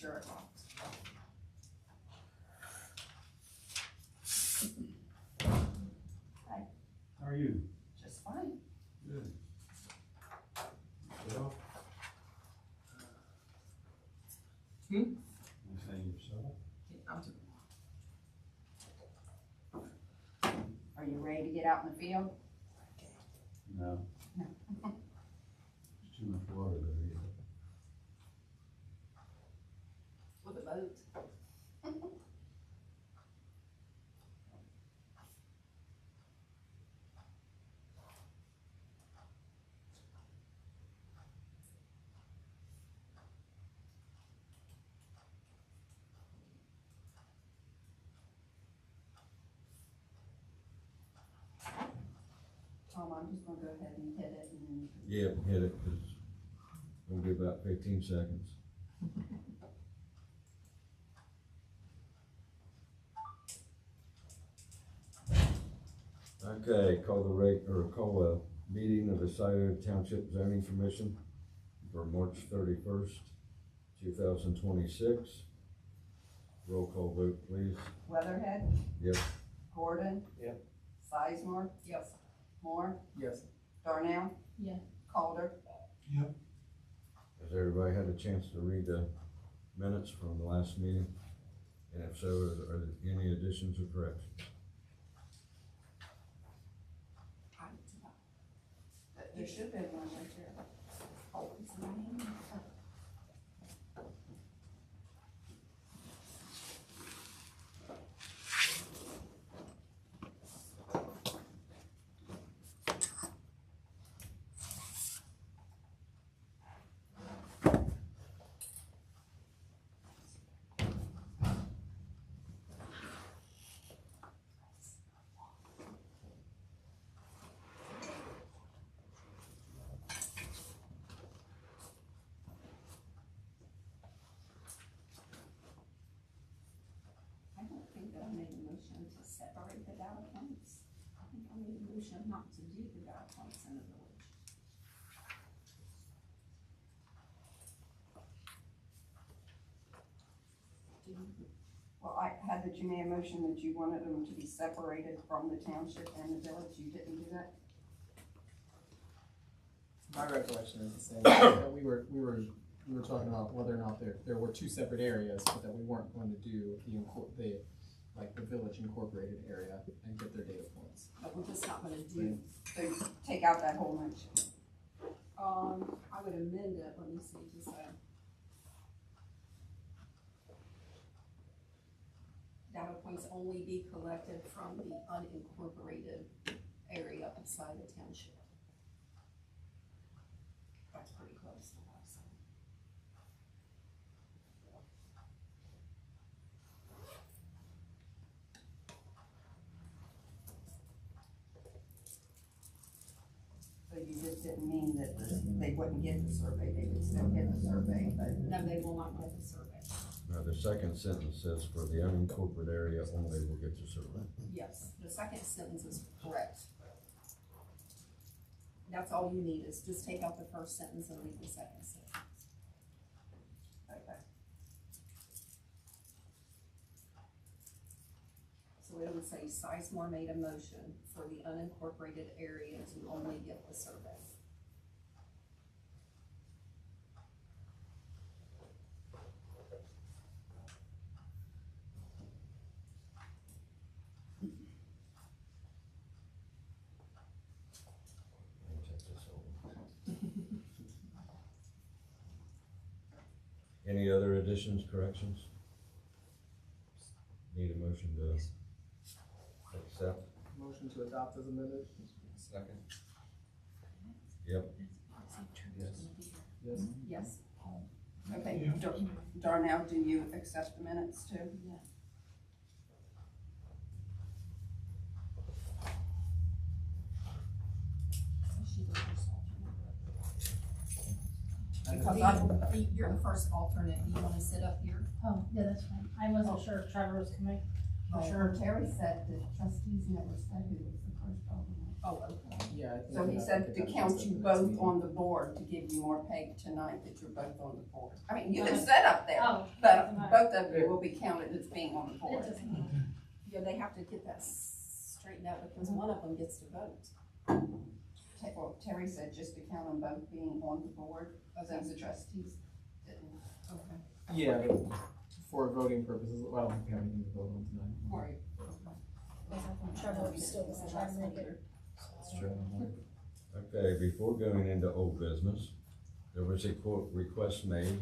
Sure. Hi, How are you? just fine. Good. Well, anything yourself? Are you ready to get out in the field? No. There's too much water there, yeah. With a boat. Tom, I'm just gonna go ahead and hit it and then. Yeah, hit it, cause we'll give about 15 seconds. Okay, call a meeting of the Scioto Township Zoning Commission for March 31st, 2026. Roll call vote, please. Weatherhead, Yep. Gordon. Yep. Sizemore. Yes. Moore, Yes. Darnell. Yeah. Calder. Has everybody had a chance to read the minutes from the last meeting? And if so, are there any additions or corrections? There should have been one right there. Oh, it's mine. I don't think that I made a motion to separate the data points. I think I made a motion not to do the data points in the village. Well, I had that you made a motion that you wanted them to be separated from the township and the village. You didn't do that? My recollection is the same, that we were talking about whether or not there were two separate areas, but that we weren't going to do the village incorporated area and get their data points. But we're just not gonna do, so take out that whole motion. I would amend it, let me see, just data points only be collected from the unincorporated area outside the township. That's pretty close to what I said. So you just didn't mean that they wouldn't get the survey, they would still get the survey, but. No, they will not get the survey. Now, the second sentence says for the unincorporated area only will get the survey. Yes, the second sentence is correct. That's all you need, is just take out the first sentence and leave the second sentence. Okay. So it would say Sizemore made a motion for the unincorporated area to only get the survey. Let me check this over. Any other additions, corrections? Need a motion to accept? Motion to adopt as amended? Second. Yep. Yes. Yes. Okay, Darnell, do you accept the minutes too? Yeah. Because you're the first alternate, do you wanna sit up here? Oh, yeah, that's fine. I wasn't sure if Trevor was coming. For sure, Terry said that trustees never said who was the first alternate. Oh, okay. Yeah, I think. So he I said think to that count was you the next both meeting. on the board to give you more pay tonight that you're both on the board. I mean, you can sit up there, Oh. but both of you will be counted as being on the It board. doesn't matter. Yeah, they have to get that straightened out because one of them gets to vote. Well, Terry said just to count them both being on the board, as the trustees didn't. Okay. Yeah, but for voting purposes, well, I don't think we have anything to vote on tonight. Right. Trevor still doesn't try to make it. That's true. Okay, before going into old business, there was a quote request made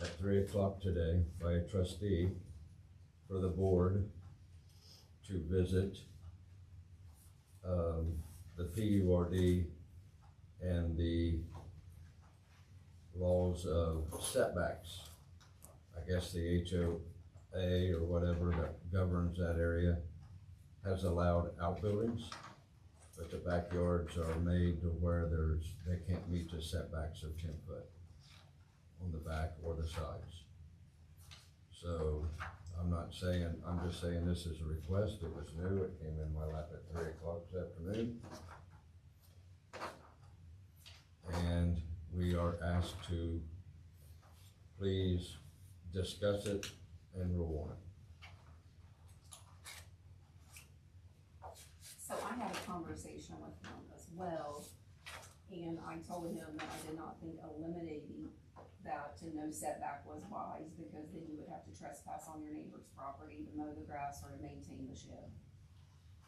at 3 o'clock today by a trustee for the board to visit the PURD and the laws of setbacks. I guess the HOA or whatever that governs that area has allowed outbuildings, but the backyards are made to where they can't meet the setbacks of 10 foot on the back or the sides. So I'm just saying this is a request. It was new. It came in my lap at 3 o'clock this afternoon. And we are asked to please discuss it and rule on it. So I had a conversation with him as well, and I told him that I did not think eliminating that to no setback was wise, because then you would have to trespass on your neighbor's property to mow the grass or to maintain the shed.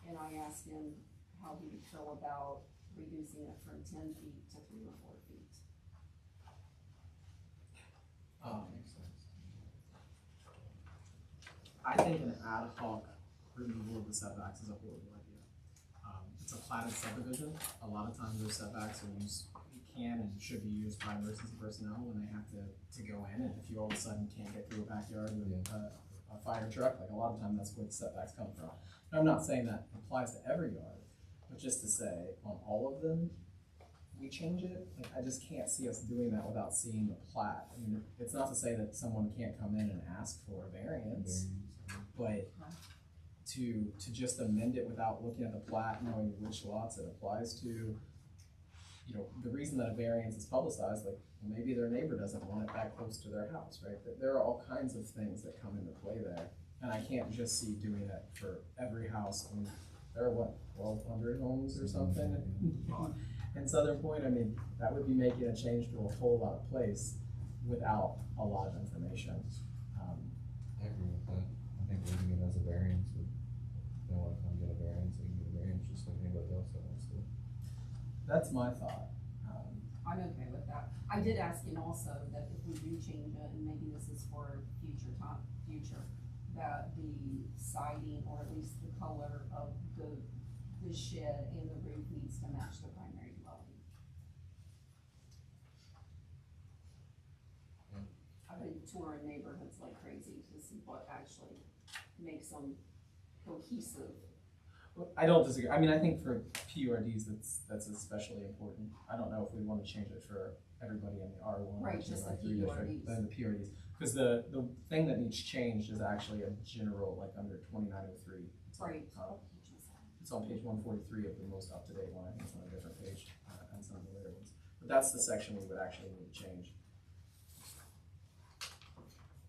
And I asked him how he would feel about reducing it from 10 feet to 3 or 4 feet. Makes sense. I think an ad hoc removal of the setbacks is a horrible idea. It's a platted subdivision. A lot of times those setbacks are can and should be used by emergency personnel when they have to go in, and if you all of a sudden can't get through a backyard with a fire truck, like a lot of times that's where the setbacks come from. And I'm not saying that applies to every yard, but just to say, on all of them, we change it. Like, I just can't see us doing that without seeing the plat. I mean, it's not to say that someone can't come in and ask for a variance, but to just amend it without looking at the plat, knowing which lots it applies to. You know, the reason that a variance is publicized, like, maybe their neighbor doesn't want it that close to their house, right? There are all kinds of things that come into play there. And I can't just see doing it for every house. I mean, there are 1,200 homes or something in Southern Point. I mean, that would be making a change to a whole lot of place without a lot of information. I agree with that. I think leaving it as a variance, if they want to come get a variance, they can get a variance just like anybody else that wants to. That's my thought. I'm okay with that. I did ask him also that if we do change it, and maybe this is for future, that the siding, or at least the color of the shed and the roof needs to match the primary dwelling. I've been touring neighborhoods like crazy to see what actually makes them cohesive. I don't disagree. I mean, I think for PURDs, that's especially important. I don't know if we want to change it for everybody in the R1. Right, just the R3 district, PURDs. then the PURDs. Because the thing that needs changed is actually a general, like under 2903. Right. It's on page 143 of the most up-to-date one. I think it's on a different page and some of the later ones. But that's the section we would actually need to change.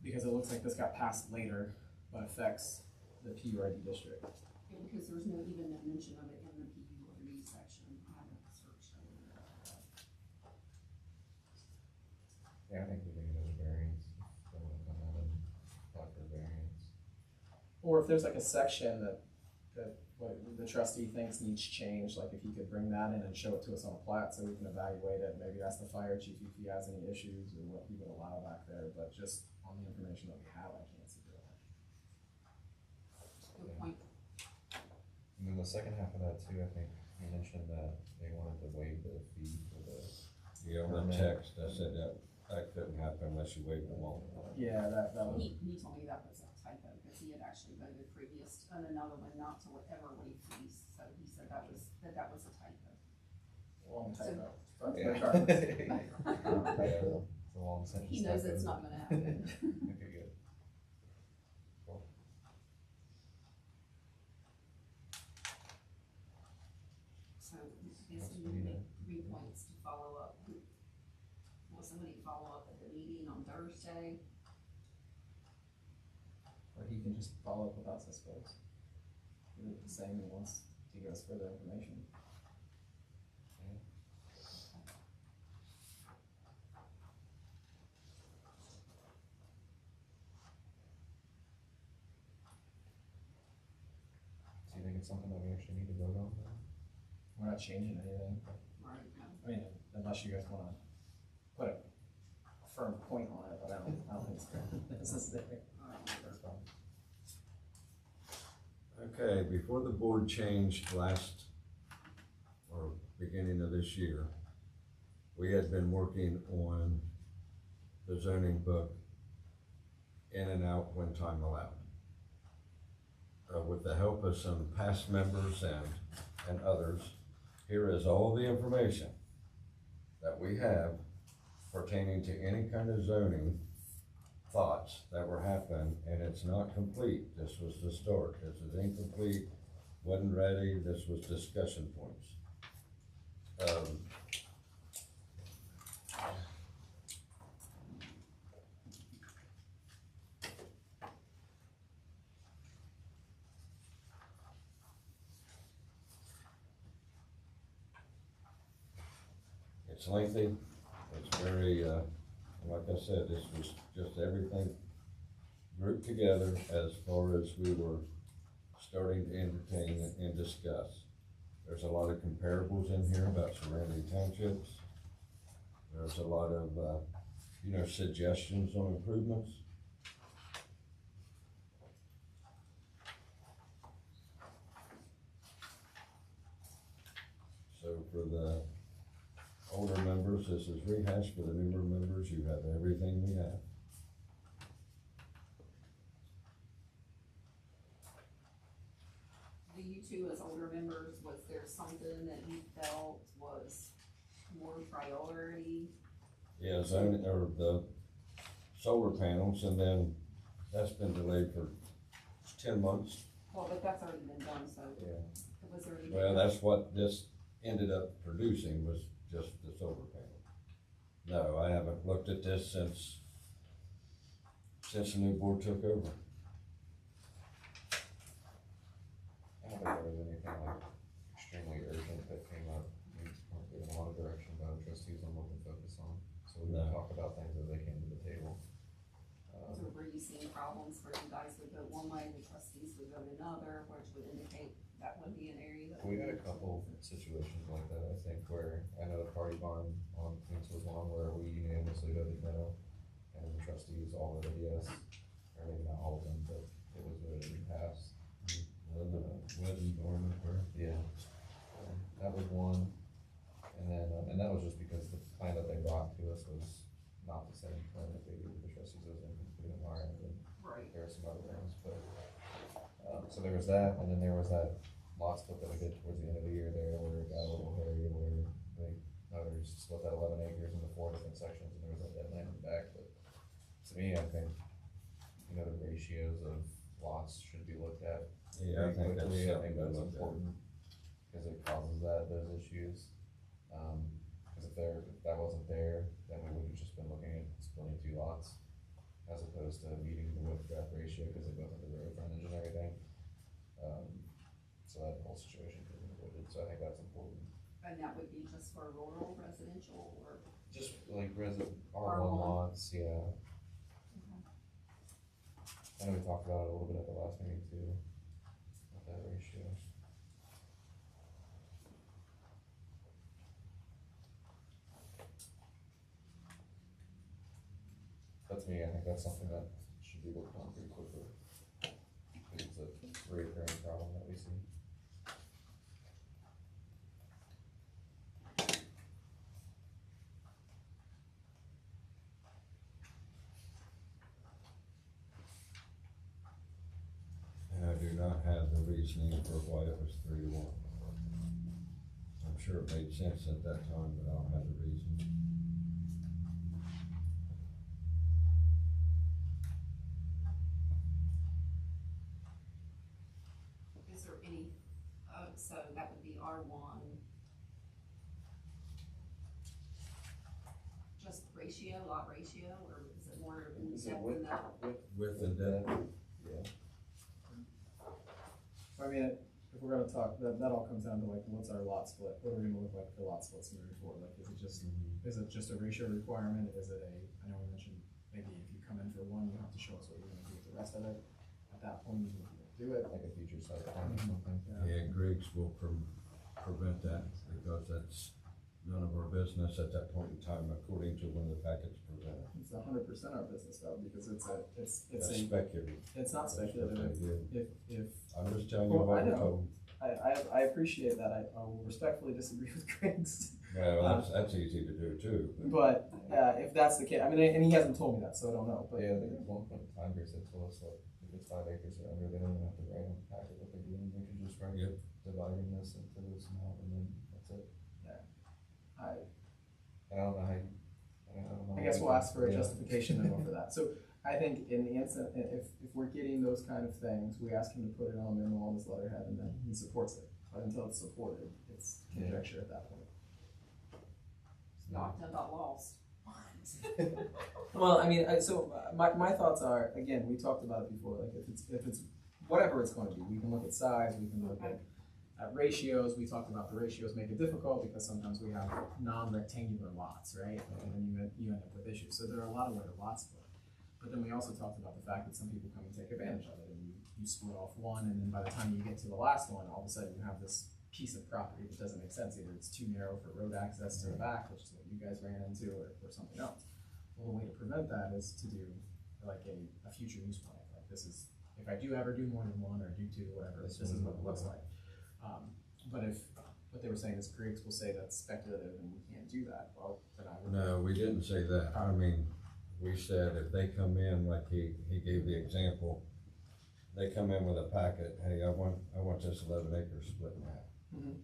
Because it looks like this got passed later, but affects the PURD district. Yeah, because there's no even no mention of it in the PURD section. I haven't searched it. Yeah, I think leaving it as a variance, if they want to come out and apply for a variance. Or if there's like a section that what the trustee thinks needs change, like if he could bring that in and show it to us on a plat so we can evaluate it, maybe ask the fire chief if he has any issues or what he would allow back there, but just on the information that we have, I can't see doing that. Good point. And then the second half of that too, I think you mentioned that they wanted to waive the fee for the. Yeah, on the text, I said that couldn't happen unless you wait a long time. Yeah, that was, He told me that was a typo, because he had actually voted previous on another one not to ever waive fees, so he said that was a typo. long typo. Yeah. Okay. It's a long sentence. He knows typo. it's not gonna happen. Okay, good. Cool. Thursday. Or he can just follow up with us, I suppose. Saying he wants to give us further information. Do you think it's something that we actually need to vote on? We're not changing anything. Right, no. I mean, unless you guys wanna put a firm point on it, but I don't think it's necessary. That's fine. Okay, before the board changed last, or beginning of this year, we had been working on the zoning book in and out when time allowed. With the help of some past members and others, here is all the information that we have pertaining to any kind of zoning thoughts that were happening, and it's not complete. This was the start. This is incomplete, wasn't ready. This was discussion points. It's lengthy. It's very, like I said, this was just everything grouped together as far as we were starting to entertain and discuss. There's a lot of comparables in here about surrounding townships. There's a lot of, suggestions on improvements. So for the older members, this is rehashed. For the newer members, you have everything we have. Do you two as older members, was there something that you felt was more priority? Yeah, zoning, or the solar panels, and then that's been delayed for 10 months. Well, but that's already been done, so Yeah. was there anything? Well, that's what this ended up producing, was just the solar panel. No, I haven't looked at this since the new board took over. I don't think there was anything like extremely urgent that came up. We weren't given a lot of direction by the trustees on what to focus on, so we would No. talk about things as they came to the table. So were you seeing problems where you guys would vote one way, the trustees would vote another, which would indicate that would be an area that? We had a couple situations like that, I think, where I know the party barn on Queens was one where we unanimously voted no, and the trustees all voted yes, or maybe not all of them, but it was voted and passed. Wedding garment, or? Yeah. That was one, and then, and that was just because the plan that they brought to us was not the same plan that they gave to the trustees, it was incomplete on our end, and Right. there were some other things, but, so there was that, and then there was that lot split that we did towards the end of the year there, where it got a little hairy, where they, others split that 11 acres into 4 different sections, and there was that dead land in the back, but to me, I think, the ratios of lots should be looked at. Yeah, I think that's Quickly, I something think to that's look at. important, because it causes those issues. Cause if that wasn't there, then we would've just been looking at splitting 2 lots, as opposed to meeting the width draft ratio, cause they both have the road frontage and everything. So that whole situation could be avoided, so I think that's important. And that would be just for rural residential or? Just like R1 R1. lots, yeah. I know we talked about it a little bit at the last meeting too, with that ratio. But to me, I think that's something that should be worked on pretty quickly. Because it's a recurring problem that we see. And I do not have the reasoning for why it was 3-1. I'm sure it made sense at that time, but I don't have the reason. Is there any, so that would be R1. Just ratio, lot ratio, or is it more number and Is it depth with, and that. Width and depth. Yeah. I mean, if we're gonna talk, that all comes down to like, what's our lot split? What are we gonna look like for lot splits moving forward? Like, is it just a ratio requirement? Is it I know we mentioned maybe if you come in for one, you have to show us what you're gonna do with the rest of it. At that point, you can do it. Like a future site plan or something. Yeah, Griggs will prevent that because that's none of our business at that point in time according to when the packet's presented. It's 100% our business though, because it's That's speculative. it's not That's what speculative. they do. If I'm just telling you Well, what I we're know. told. I appreciate that. I will respectfully disagree with Griggs. Yeah, well, that's easy to do too. But if that's the case, I mean, and he hasn't told me that, so I don't know. But But yeah, I think at one point in time, Greg said to us, like, if it's 5 acres or under, they don't even have to write on the packet what they're doing, they can just write Yep. dividing this into this amount, and then that's it. I And I don't know how you, I don't know. I guess how we'll you- ask for a yeah. justification memo for that. So I think in the instant, if we're getting those kind of things, we ask him to put it on a memo on his letterhead, and then he supports it. But until it's supported, it's conjecture at that point. Knocked and got lost. Well, I mean, so my thoughts are, again, we talked about it before, like if it's whatever it's going to be, we can look at size, we can look at ratios. We talked about the ratios make it difficult because sometimes we have non-rectangular lots, right? And then you end up with issues. So there are a lot of way to lot split. But then we also talked about the fact that some people come and take advantage of it, and you split off one, and then by the time you get to the last one, all of a sudden you have this piece of property that doesn't make sense. Either it's too narrow for road access to the back, which is what you guys ran into, or something else. Well, the way to prevent that is to do like a future use plan. Like this is, if I do ever do more than one or do two, whatever, this is what it looks like. But if what they were saying is Griggs will say that's speculative and we can't do that, well, then I would. No, we didn't say that. I mean, we said if they come in, like he gave the example, they come in with a packet, hey, I want this 11 acres split in half. Mhm.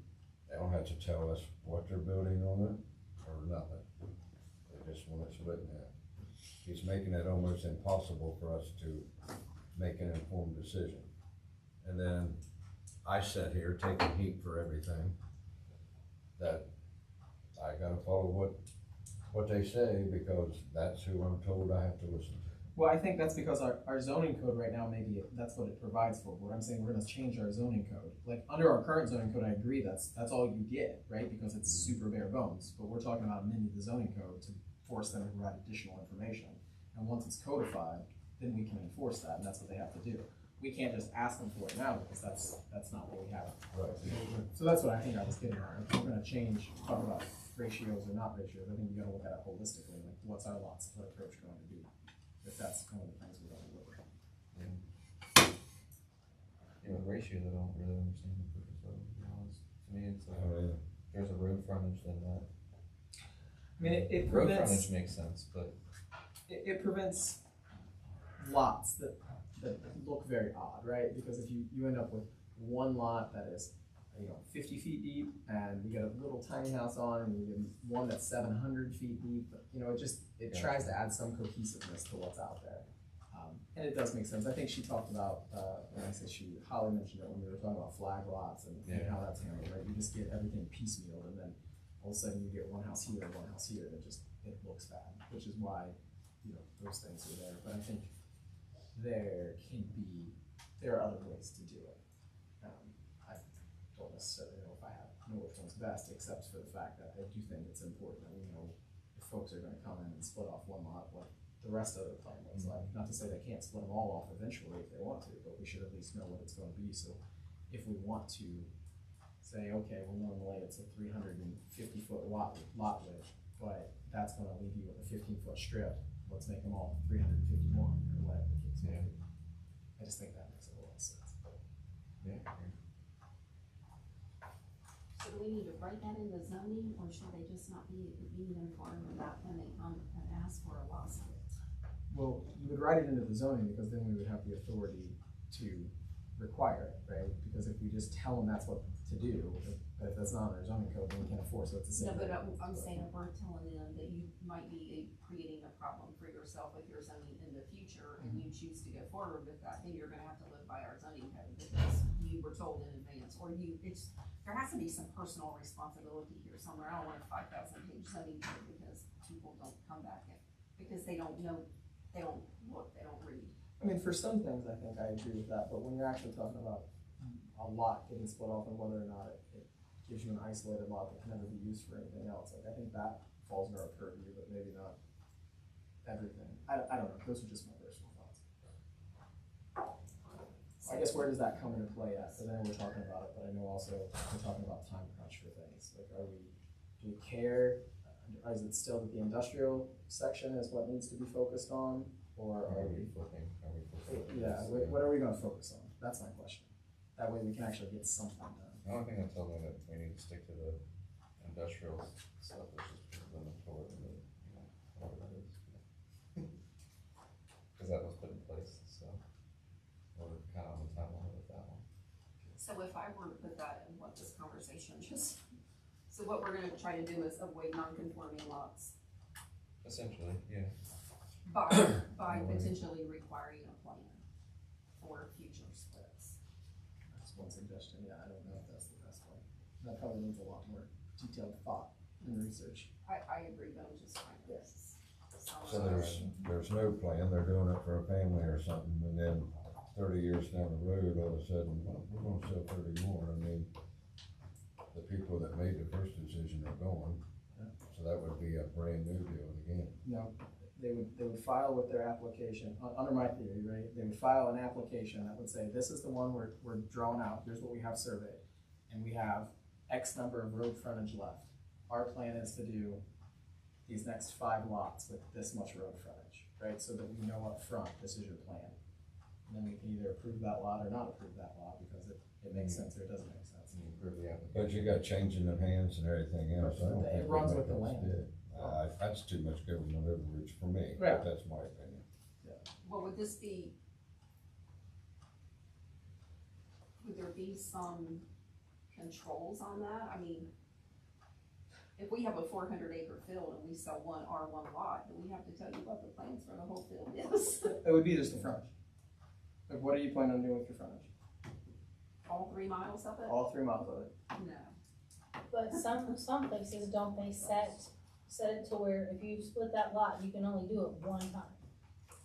They don't have to tell us what they're building on it or nothing. They just want it split in half. He's making it almost impossible for us to make an informed decision. And then I sat here taking heat for everything that I gotta follow what they say because that's who I'm told I have to listen to. Well, I think that's because our zoning code right now, maybe that's what it provides for. What I'm saying, we're gonna change our zoning code. Like, under our current zoning code, I agree, that's all you get, right? Because it's super bare bones. But we're talking about amending the zoning code to force them to provide additional information. And once it's codified, then we can enforce that, and that's what they have to do. We can't just ask them for it now, because that's not what we have. Right. So that's what I think I was getting at. If we're gonna talk about ratios or not ratios, I think we gotta look at it holistically, like, what's our lot split approach going to be? If that's one of the things we're gonna look at. Yeah, with ratios, I don't really understand the purpose of it, to be honest. To me, it's like, Oh, yeah. if there's a road frontage, then that. I mean, it Road prevents, frontage makes sense, but it prevents lots that look very odd, right? Because if you end up with one lot that is, 50 feet deep, and you get a little tiny house on, and you get one that's 700 feet deep, it Yeah. tries to add some cohesiveness to what's out there. And it does make sense. I think she talked about, when I said Holly mentioned it when we were talking about flag lots and how that's handled, right? You just get everything piecemeal, and then all of a sudden you get one house here, and one house here, and it looks bad, which is why, those things are there. But I think there are other ways to do it. I don't necessarily know if I know which one's best, except for the fact that I do think it's important that we know if folks are gonna come in and split off one lot, what the rest of the plan looks like. Not to say they can't split them all off eventually if they want to, but we should at least know what it's gonna be, so if we want to say, okay, well, normally it's a 350-foot lot width, but that's gonna leave you with a 15-foot strip, let's make them all 351, or whatever the case may be. I just think that makes a lot of sense. yeah. So do we need to write that in the zoning, or should they just not be informed of that when they come and ask for a lot split? Well, you would write it into the zoning, because then we would have the authority to require it, right? Because if we just tell them that's what to do, but if that's not in our zoning code, then we can't enforce it. It's the No, same. but I'm saying if we're telling them that you might be creating a problem for yourself with your zoning in the future, and you choose to go forward with that, then you're gonna have to live by our zoning code, because you were told in advance, or there has to be some personal responsibility here somewhere. I don't want a 5,000 page zoning code because people don't come back in, because they don't know they don't look, they don't read. I mean, for some things, I think I agree with that, but when you're actually talking about a lot getting split off and whether or not it gives you an isolated lot that can never be used for anything else, like, I think that falls under our purview, but maybe not everything. I don't know, those are just my personal thoughts. I guess where does that come into play at? Because I know we're talking about it, but I know also we're talking about time crunch for things. Like, do we care? Or is it still that the industrial section is what needs to be focused on? Or Are we flipping? yeah, what are we gonna focus on? That's my question. That way we can actually get something done. The only thing that tells me that we need to stick to the industrial stuff is just limit toward the, whatever that is. Cause that was put in place, so we're kind of on the timeline with that one. So if I were to put that in what this conversation just, so what we're gonna try to do is avoid non-conforming lots Essentially, yeah. by potentially requiring a plan for future splits. That's one suggestion, yeah, I don't know if that's the best way. That probably needs a lot more detailed thought and research. I agree, but I'm just trying to. So there's no plan, they're doing it for a family or something, and then 30 years down the road, all of a sudden, well, we're gonna sell 30 more. I mean, the people that made the first decision are gone, so that would be a brand new deal again. No, they would file with their application, under my theory, right? They would file an application that would say, this is the one we're drawing out, here's what we have surveyed, and we have X number of road frontage left. Our plan is to do these next 5 lots with this much road frontage, right? So that we know up front, this is your plan. And then we can either approve that lot or not approve that lot, because it makes sense or it doesn't make sense. And you approve the application. But you got changing of hands and everything else. I don't It think runs we with the make land. this big. That's too much government overreach for me, Yeah. but that's my opinion. Well, would this be, would there be some controls on that? I mean, if we have a 400-acre field and we sell one R1 lot, do we have to tell you what the plans for the whole field is? It would be just the frontage. Like, what are you planning on doing with your frontage? All 3 miles of it? All 3 miles of it? No. But some places, don't they set it to where if you split that lot, you can only do it one time.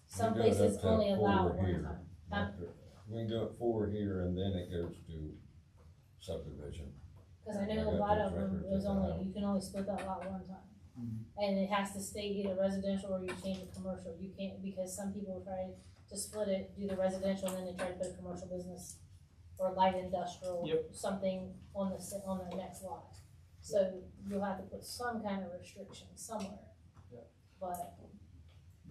Some We do it places up to only allow 4 it one here. time. Huh? We can do it 4 here and then it goes to subdivision. Cause I I know a got lot those of them, records it was at the only, house. you can only split that lot one time. Mhm. And it has to stay either residential or you change it commercial, you can't, because some people try to split it, do the residential, and then they try to put a commercial business or light industrial, Yep. something on the next lot. So you'll have to put some kind of restriction somewhere. Yep. But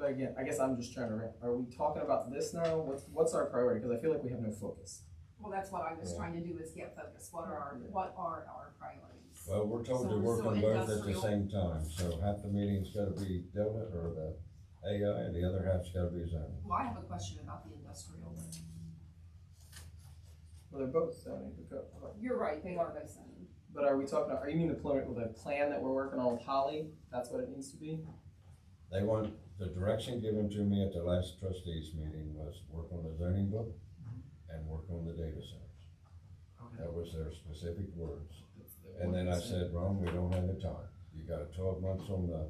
again, I guess I'm just trying to, are we talking about this now? What's our priority? Cause I feel like we have no focus. Well, that's what I was Yeah. trying to do, is get focused. What are our priorities? Well, we're told to So- work so on both at the industrial- same time, so half the meeting's gotta be Delta or the AI, and the other half's gotta be zoning. Well, I have a question about the industrial. Well, they're both zoning, You're right, they are both zoning. but are we talking, are you mean the plan that we're working on with Holly? That's what it needs to be? They want, the direction given to me at the last trustees meeting was work on the zoning book and work on the data centers. That was their specific words. And then I said, Ron, we don't have the time. You got 12 months on the,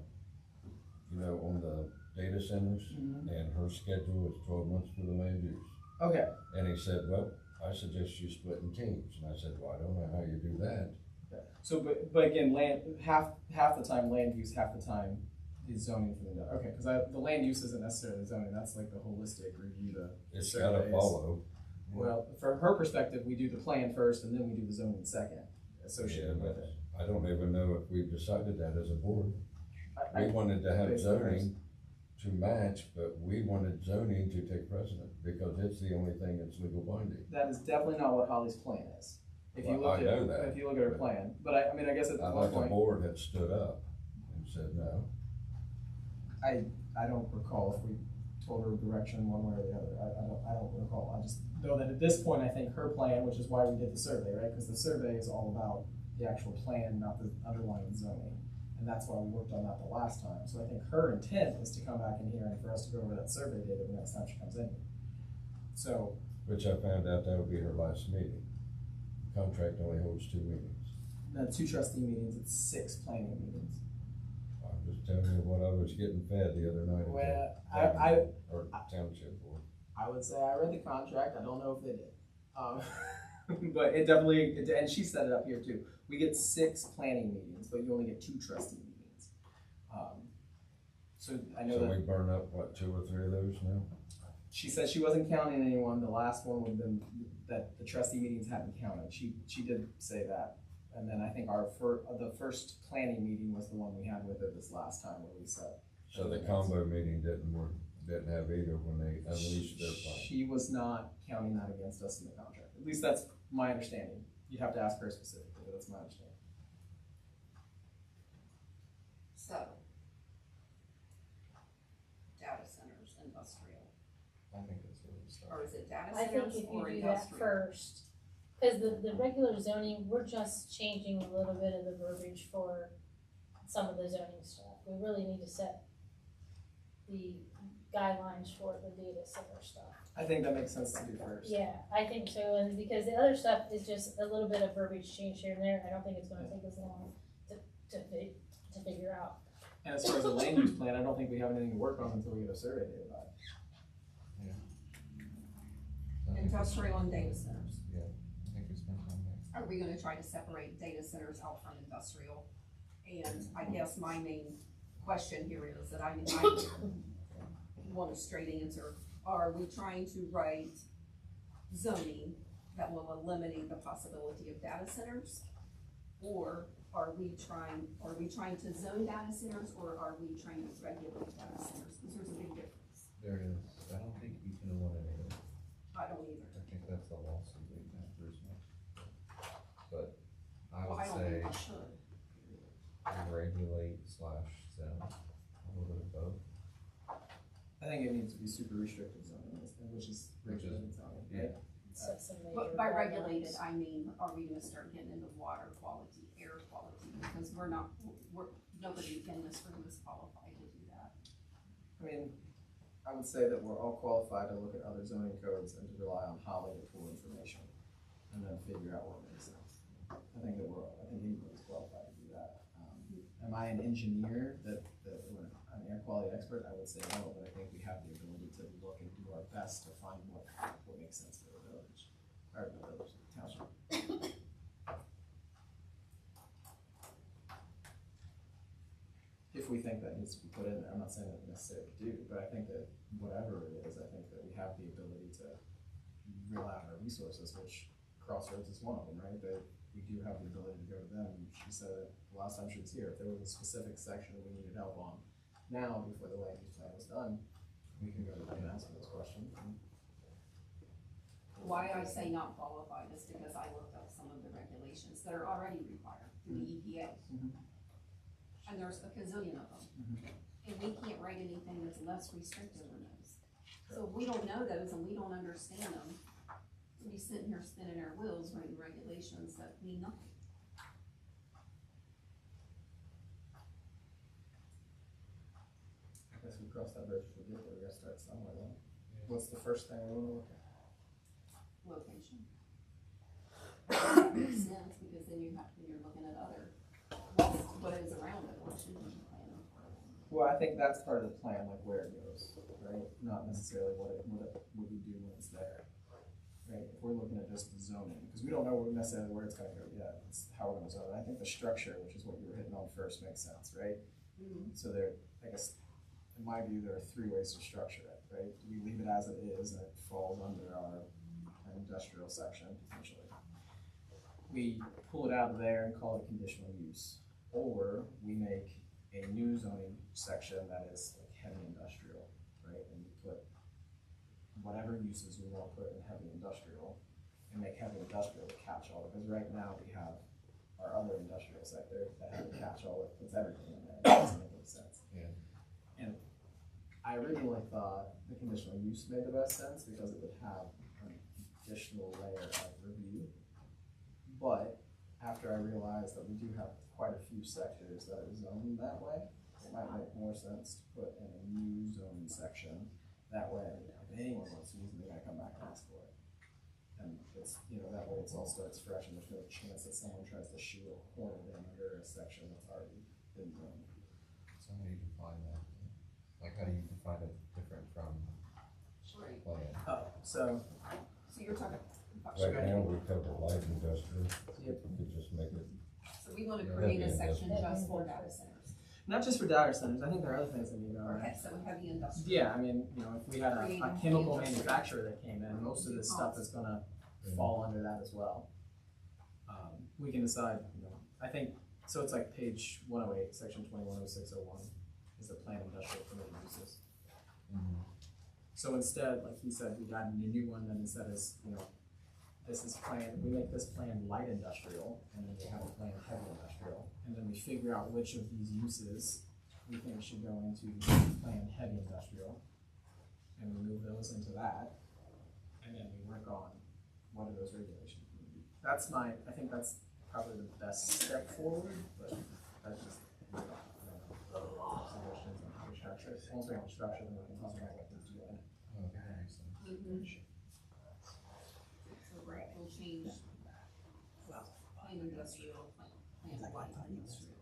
on the data centers, Mhm. and her schedule is 12 months for the land use. Okay, And he said, well, I suggest you split in teams. And I said, well, I don't know how you do that. so, but again, half the time land use, half the time is zoning for the, okay, cause the land use isn't necessarily zoning, that's like the holistic review, It's gotta surveys. follow. Well, from her perspective, we do the plan first and then we do the zoning second, Yeah, associated with but it. I don't even know if we've decided that as a board. I- We wanted to have Based on hers. zoning to match, but we wanted zoning to take precedent because it's the only thing that's legal binding. That is definitely not what Holly's plan is. If you Well, look I at, know that, if you look at her but- plan, but I mean, I guess at I one thought the point, board had stood up and said no. I don't recall if we told her direction one way or the other, I don't recall, I just know that at this point, I think her plan, which is why we did the survey, right? Cause the survey is all about the actual plan, not the underlying zoning, and that's why we worked on that the last time, so I think her intent is to come back in here and for us to go over that survey data the next time she comes in. So, Which I found out that would be her last meeting. Contract only holds 2 meetings. now 2 trustee meetings, it's 6 planning meetings. I'm Just tell me what I was getting fed the other night. at Well, the Or township board. I would say I read the contract, I don't know if they did. But it definitely, and she set it up here too. We get 6 planning meetings, but you only get 2 trustee meetings. So I know So that we burn up, what, 2 or 3 of those now? she said she wasn't counting anyone. The last one would have been that the trustee meetings hadn't counted. She did say that. And then I think the first planning meeting was the one we had with her this last time where we said. So the combo meeting didn't work, didn't have either when they unleashed their plan. She was not counting that against us in the contract. At least that's my understanding. You'd have to ask her specifically, but that's my understanding. So, data centers, industrial, I think that's where we start. or is it data I think centers if you or do that industrial? first, cause the regular zoning, we're just changing a little bit of the verbiage for some of the zoning stuff. We really need to set the guidelines for the data center stuff. I think that makes sense to do first. Yeah, I think so, and because the other stuff is just a little bit of verbiage change here and there, I don't think it's gonna take as long to figure out. And as far as the land use plan, I don't think we have anything to work on until we get a survey data back. I think Industrial and data centers. I think we spent time there. Are we gonna try to separate data centers out from industrial? And I guess my main question here is that I want a straight answer. Are we trying to write zoning that will eliminate the possibility of data centers? Or are we trying to zone data centers, or are we trying to regulate data centers? Because there's a big difference. There is, I don't think you can eliminate it. I don't either. I think that's the lawsuit we have personally. But I Well, would I don't say think we should. regulate / zone, a little bit of both. I think it needs to be super restricted zoning, which is regulated zoning. Yeah. Set some major But by regulated, guidelines. I mean, are we gonna start getting into water quality, air quality? Because nobody in this room is qualified to do that. I mean, I would say that we're all qualified to look at other zoning codes and to rely on Holly to pull information and then figure out what makes sense. I think anybody's qualified to do that. Am I an engineer an air quality expert? I would say no, but I think we have the ability to look and do our best to find what makes sense for the village, or the village, the township. If we think that needs to be put in there, I'm not saying that we necessarily do, but I think that whatever it is, I think that we have the ability to rely on our resources, which Crossroads is one of them, right? That we do have the ability to go to them. She said it the last time she was here, if there was a specific section that we needed help on, now, before the land use plan was done, we can go to them and ask them those questions. Why I say not qualified is because I looked up some of the regulations that are already required through the EPA. Mhm. And there's a gazillion of them. Mhm. And we can't write anything that's less restrictive than those. So if we don't know those and we don't understand them, we'll be sitting here spinning our wheels writing regulations that mean nothing. I guess we cross that bridge if we get there, we gotta start somewhere then. What's the first thing we wanna look at? Location. That makes sense, because then you're looking at what is around it, what should be planned. Well, I think that's part of the plan, like where it goes, right? Not necessarily what we do when it's there, right? If we're looking at just the zoning, because we don't know necessarily where it's gonna go yet, it's how we're gonna zone it. I think the structure, which is what you were hitting on first, makes sense, right? So I guess, in my view, there are 3 ways to structure it, right? We leave it as it is, and it falls under our industrial section, potentially. We pull it out of there and call it conditional use, or we make a new zoning section that is like heavy industrial, right? And we put whatever uses we want to put in heavy industrial, and make heavy industrial a catch-all, because right now we have our other industrial sector that has a catch-all that puts everything in there. It doesn't make any sense. Yeah. And I originally thought the conditional use made the best sense because it would have an additional layer of review. But after I realized that we do have quite a few sectors that are zoned that way, it might make more sense to put in a new zoning section. That way, if anyone wants to use it, they're gonna come back and ask for it. And it's, that way it all starts fresh, and there's no chance that someone tries to shoe a corner in under a section that's already been zoned. So So how do you define that? Like, how do you define it different from Right. plan? So, So you're talking, Right now, we cover light industrial, Yep. we could just make it, so we wanna Yeah, create a heavy section industrial. just for data centers, not just for data centers, I think there are other things that need to go or on. so heavy industrial. Yeah, I mean, you know, if we had a Creating chemical heavy industrial. manufacturer that came in, most of this stuff is gonna fall under that as well. We can decide, you know, I think, so it's like page 108, section 210601 is the planned industrial permitted uses. So instead, like he said, we got a new one that instead is, you know, this is planned, we make this plan light industrial, and then we have a plan heavy industrial, and then we figure out which of these uses we think should go into plan heavy industrial, and we move those into that, and then we work on what are those regulations. That's I think that's probably the best step forward, but that's just, suggestions on how to structure it. Once we have a structure, then we can talk about what we're doing. Okay, that makes sense. So right, we'll change plain industrial, plain light industrial.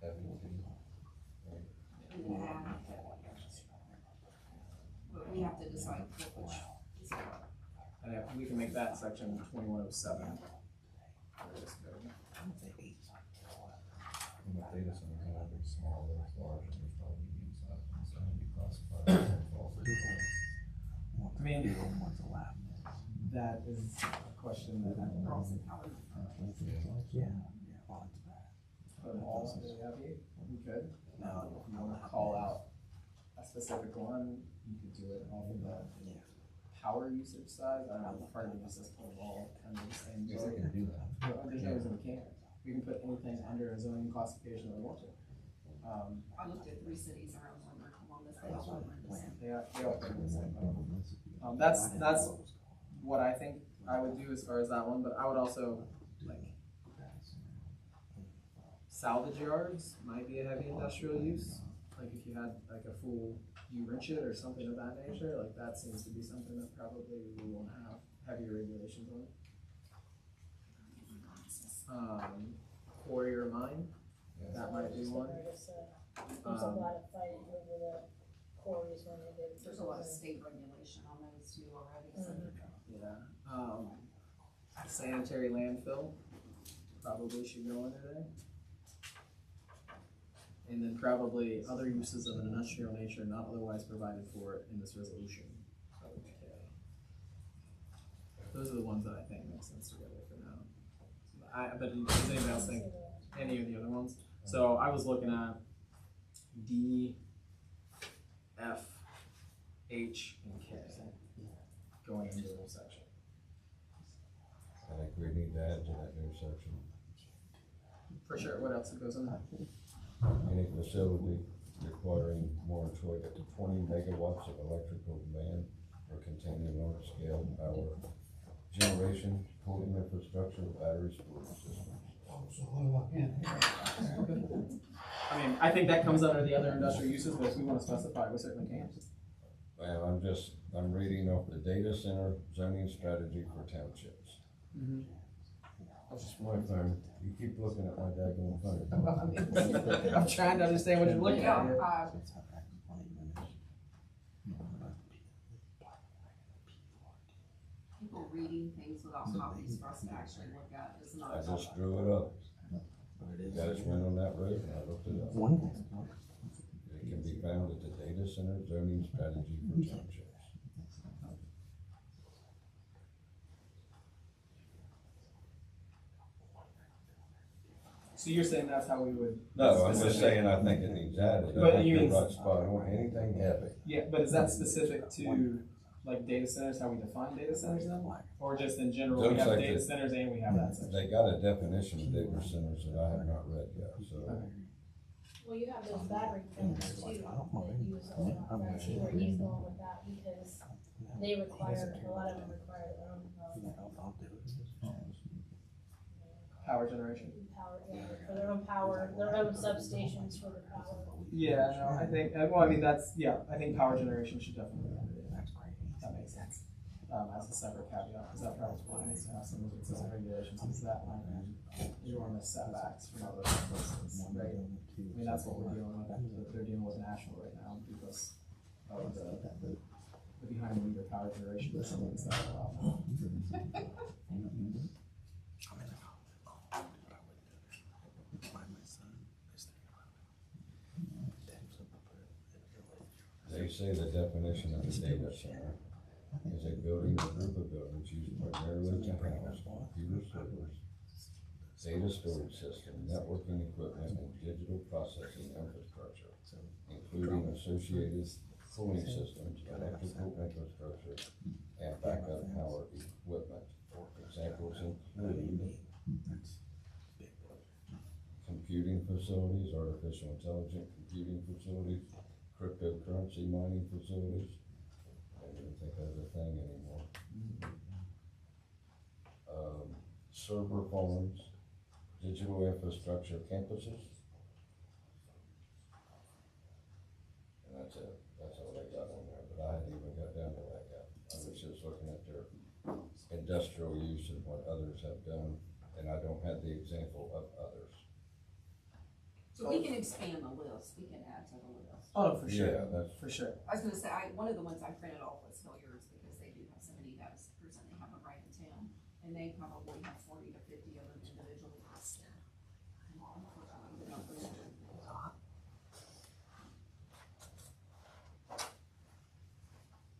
Heavy duty. And then add, but we have to decide which is what. And if we can make that section 2107. And with data centers, I have there's small, there's large, and there's probably medium sized ones, so how do you classify that? I mean, that is a question that I don't know. Put them all under the heavy, we could. If you wanna call out a specific one, you could do it off of the power usage side. I don't know, part of it is just put them all under the same. Yes, I can do that. No, there's no reason we can't. We can put anything under a zoning classification we want to. I looked at 3 cities around Columbus, they all were the same. They all put them in the same boat. That's what I think I would do as far as that one, but I would also, like, salvage yards might be a heavy industrial use. Like if you had like a full, you wrench it or something of that nature, like that seems to be something that probably we won't have heavier regulations on. Quarry or mine, that might be one. There's a lot of fighting over the quarries when they get. There's a lot of state regulation on those too already, so. Yeah, sanitary landfill probably should go under there. And then probably other uses of an industrial nature not otherwise provided for in this resolution. Okay. Those are the ones that I think make sense together for now. But does anybody else think any of the other ones? So I was looking at D, F, H, and K going into the section. I think we need to add to that new section. For sure, what else goes in that? Any facility requiring moratorium up to 20 megawatts of electrical demand or containing large scale power generation, cooling infrastructure, battery storage systems. I mean, I think that comes under the other industrial uses, but if we want to specify, we certainly can. Well, I'm reading off the data center zoning strategy for townships. That's just my phone. You keep looking at my daggone phone. I'm trying to understand what you're looking at here. People reading things without copies for us to actually look at is not. I just drew it up. You guys went on that road and I looked it up. It can be found at the data center zoning strategy for townships. So you're saying that's how we would? No, I'm just saying I think it needs added. But I think you you're mean- right spot on. Anything heavy. Yeah, but is that specific to like data centers, how we define data centers then? Or just in general, we Looks have like data it- centers and we have that section? They got a definition of data centers that I have not read yet, so. Well, you have those battery trailers too, that use a lot, that's where he's going with that, because they require, a lot of them require their own, Power generation. power, yeah, for their own power, their own substations for the power. Yeah, no, I think, well, I mean, I think power generation should definitely be under it. That makes sense. as a separate caveat, because that private plan needs to have some consistent regulations, because that might have enormous setbacks from other places, right? I mean, that's what we're dealing with, they're dealing with Nashville right now, because of the behind the meter power generation facilities that are allowed. They say the definition of a data center is a building or group of buildings used primarily to house computer servers, data storage system, networking equipment, and digital processing infrastructure, including associated cooling systems, electrical infrastructure, and backup power equipment. Examples include computing facilities, artificial intelligence computing facilities, cryptocurrency mining facilities. I don't even think that's a thing anymore. Server farms, digital infrastructure campuses. And that's it, that's all they got on there, but I hadn't even got down to that yet. I was just looking at their industrial use and what others have done, and I don't have the example of others. So we can expand the list, we can add to the list. Oh, for sure, Yeah, that's, for sure. I was gonna say, one of the ones I printed off was Hilliard's, because they do have somebody that's presently have them right in town, and they probably have 40 to 50 of them individually listed. Unfortunately, they don't bring it in.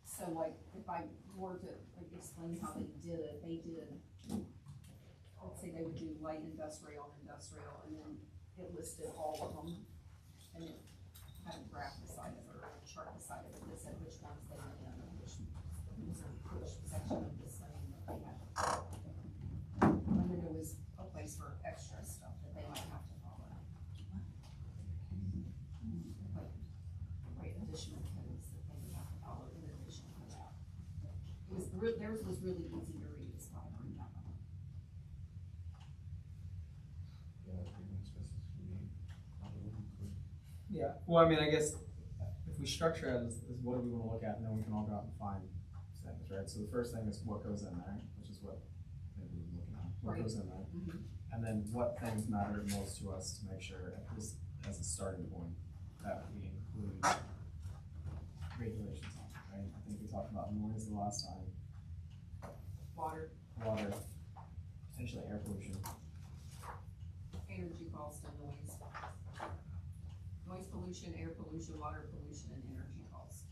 So like, if I were to like explain how they did it, let's say they would do light industrial, and then it listed all of them, and it had a graph beside it, or a chart beside it, that said which ones they went in, and which section of this thing that they had. And then there was a place for extra stuff that they might have to follow. Like, additional codes that they would have to follow in addition to that. Theirs was really easy to read, is why I bring that up. Yeah, well, I mean, I guess if we structure it as what do we wanna look at, and then we can all go out and find things, right? So the first thing is what goes in there, which is what maybe we're looking at, what Right. goes in there. Mhm. And then what things matter most to us to make sure, at this, as a starting point, that we include regulations on, it, right? I think we talked about noise the last time, Water, water, potentially air pollution. energy cost, and noise. Noise pollution, air pollution, water pollution, and energy cost.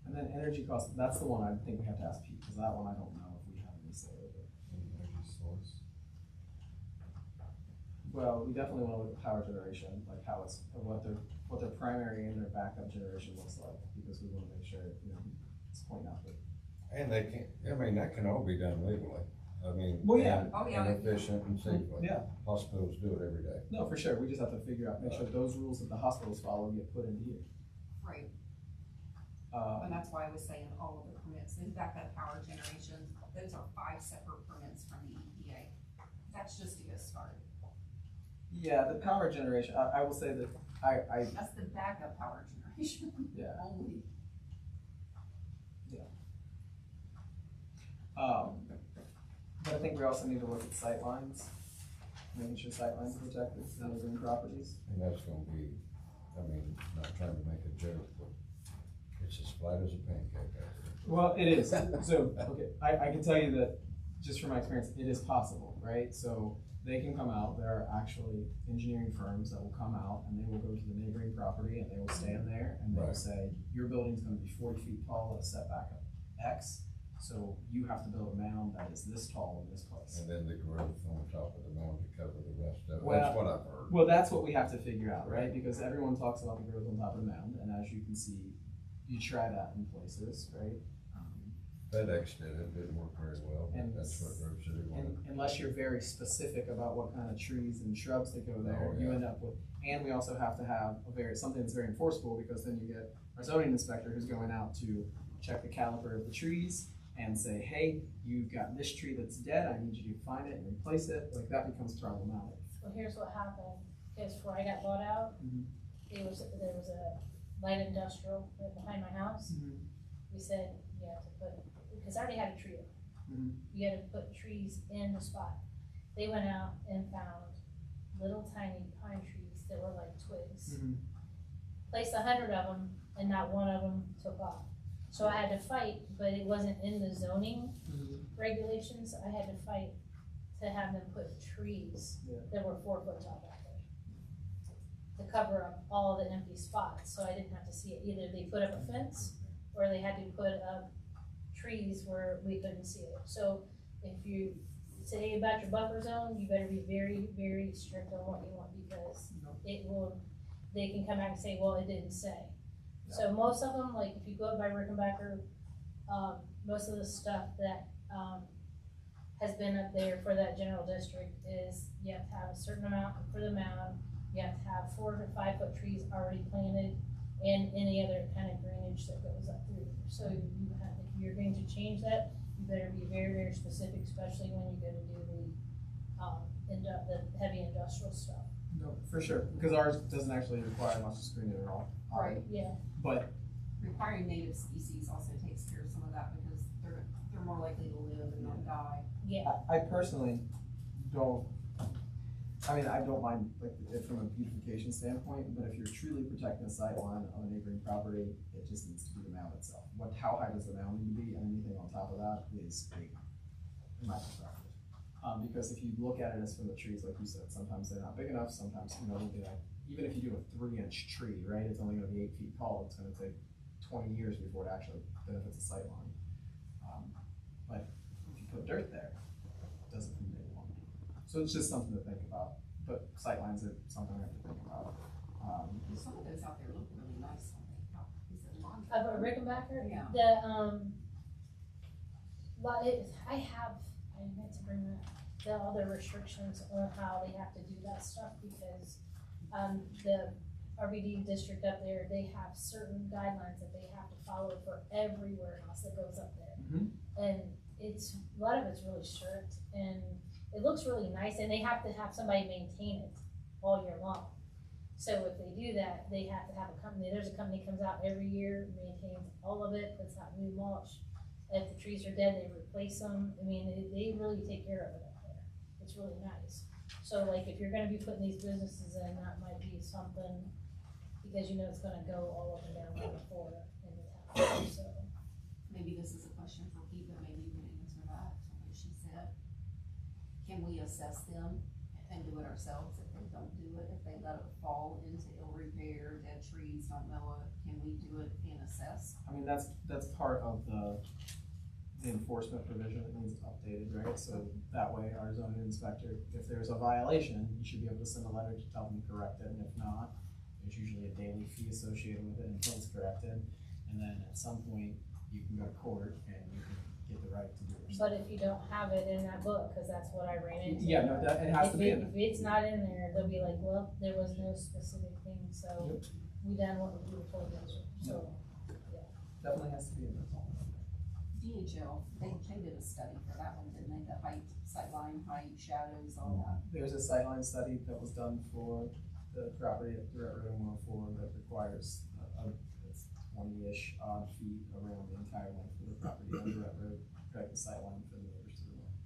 And then energy costs, that's the one I think we have to ask Pete, because that one I don't know if we have any say over. Energy source. Well, we definitely wanna look at power generation, like how it's, what their primary and their backup generation looks like, because we wanna make sure, it's pointing out that. and they can't, I mean, that can all be done legally. I mean, Well, yeah. and, Oh, yeah. and efficient and safely. Yeah, Hospitals do it every day. no, for sure, we just have to figure out, make sure those rules that the hospitals follow get put into here. Right, and that's why I was saying all of the permits, in backup power generation, those are 5 separate permits from the EPA. That's just to get started. Yeah, the power generation, I will say that I, That's the backup power generation. Yeah. Only. But I think we also need to look at sightlines, making sure sightlines are protected for neighboring properties. And that's gonna be, I mean, not trying to make a joke, but it's as flat as a pancake out there. Well, it is, so, okay, I can tell you that, just from my experience, it is possible, right? So they can come out, there are actually engineering firms that will come out, and they will go to the neighboring property, and they will stand there, and they will Right. say, your building's gonna be 40 feet tall at a setback of X, so you have to build a mound that is this tall in this place. And then the growth on top of the mound to cover the rest of it, Well- that's what I've heard. Well, that's what we have to figure out, right? Because everyone talks about the growth on top of the mound, and as you can see, you try that in places, right? FedEx did it, didn't work very well, but And- that's what Grove City wanted. Unless you're very specific about what kind of trees and shrubs that go there, Oh, you yeah. end up with, and we also have to have something that's very enforceable, because then you get our zoning inspector who's going out to check the caliber of the trees and say, hey, you've got this tree that's dead, I need you to find it and replace it, like that becomes problematic. Well, here's what happened, because before I got bought out, Mhm. there was a light industrial right behind my house. We said, you have to put because I already had a tree up. Mhm. You gotta put trees in the spot. They went out and found little tiny pine trees that were like twigs. Placed 100 of them, and not one of them took off. So I had to fight, but it wasn't in the zoning regulations. I had to fight to have them put trees that were 4 foot tall back there to cover up all the empty spots, so I didn't have to see it. Either they put up a fence, or they had to put up trees where we couldn't see it. So if you say about your buffer zone, you better be very, very strict on what you want, because it will, they can come back and say, well, it didn't say. So most of them, like if you go up by Rickenbacker, most of the stuff that, has been up there for that general district is you have to have a certain amount for the mound, you have to have 4 to 5 foot trees already planted, and any other kind of greenage that goes up through there. So you have, if you're going to change that, you better be very, very specific, especially when you go to do the heavy industrial stuff. No, for sure, because ours doesn't actually require much screening at all. Right. Yeah. But, Requiring native species also takes care of some of that, because they're more likely to live and not die. Yeah. I personally don't, I mean, I don't mind, like, it from a beautification standpoint, but if you're truly protecting a sightline on a neighboring property, it just needs to be the mound itself. How high does the mound need to be, and anything on top of that is big, in my perspective. Because if you look at it as from the trees, like you said, sometimes they're not big enough, sometimes, you know, even if you do a 3-inch tree, right, it's only gonna be 8 feet tall, it's gonna take 20 years before it actually benefits a sight line. But if you put dirt there, it doesn't mean they want. So it's just something to think about, but sight lines are something we have to think about. Some of those out there look really nice, don't they? Is it lawn? Of a Rickenbacker? Yeah. I meant to bring the other restrictions on how they have to do that stuff, because, the RBD district up there, they have certain guidelines that they have to follow for every warehouse that goes up there. And a lot of it's really strict, and it looks really nice, and they have to have somebody maintain it all year long. So if they do that, they have to have a company, there's a company comes out every year, maintains all of it, puts out new mulch. If the trees are dead, they replace them. I mean, they really take care of it up there. It's really nice. So like, if you're gonna be putting these businesses in, that might be something, because you know it's gonna go all up and down Route 4 in the town, so. Maybe this is a question for Pete, but maybe you can answer that, what she said. Can we assess them and do it ourselves if they don't do it, if they let it fall into ill repair, dead trees, don't mow it, can we do it and assess? I mean, that's part of the enforcement provision that needs updated, right? So that way our zoning inspector, if there's a violation, you should be able to send a letter to tell them to correct it, and if not, there's usually a daily fee associated with it until it's corrected. And then at some point, you can go to court and you can get the right to do it yourself. But if you don't have it in that book, cause that's what I ran into. Yeah, no, it has to be in If it's not in there, they'll be like, well, there was no specific thing, so we done what we were told to do, so. Definitely has to be in there. DHL, they did a study for that one, didn't they, the height, sightline height, shadows, all that. There's a sightline study that was done for the property at Route 104 that requires it's 20-ish odd feet around the entire length of the property on Route Road, correct the sightline for the neighbors to the north.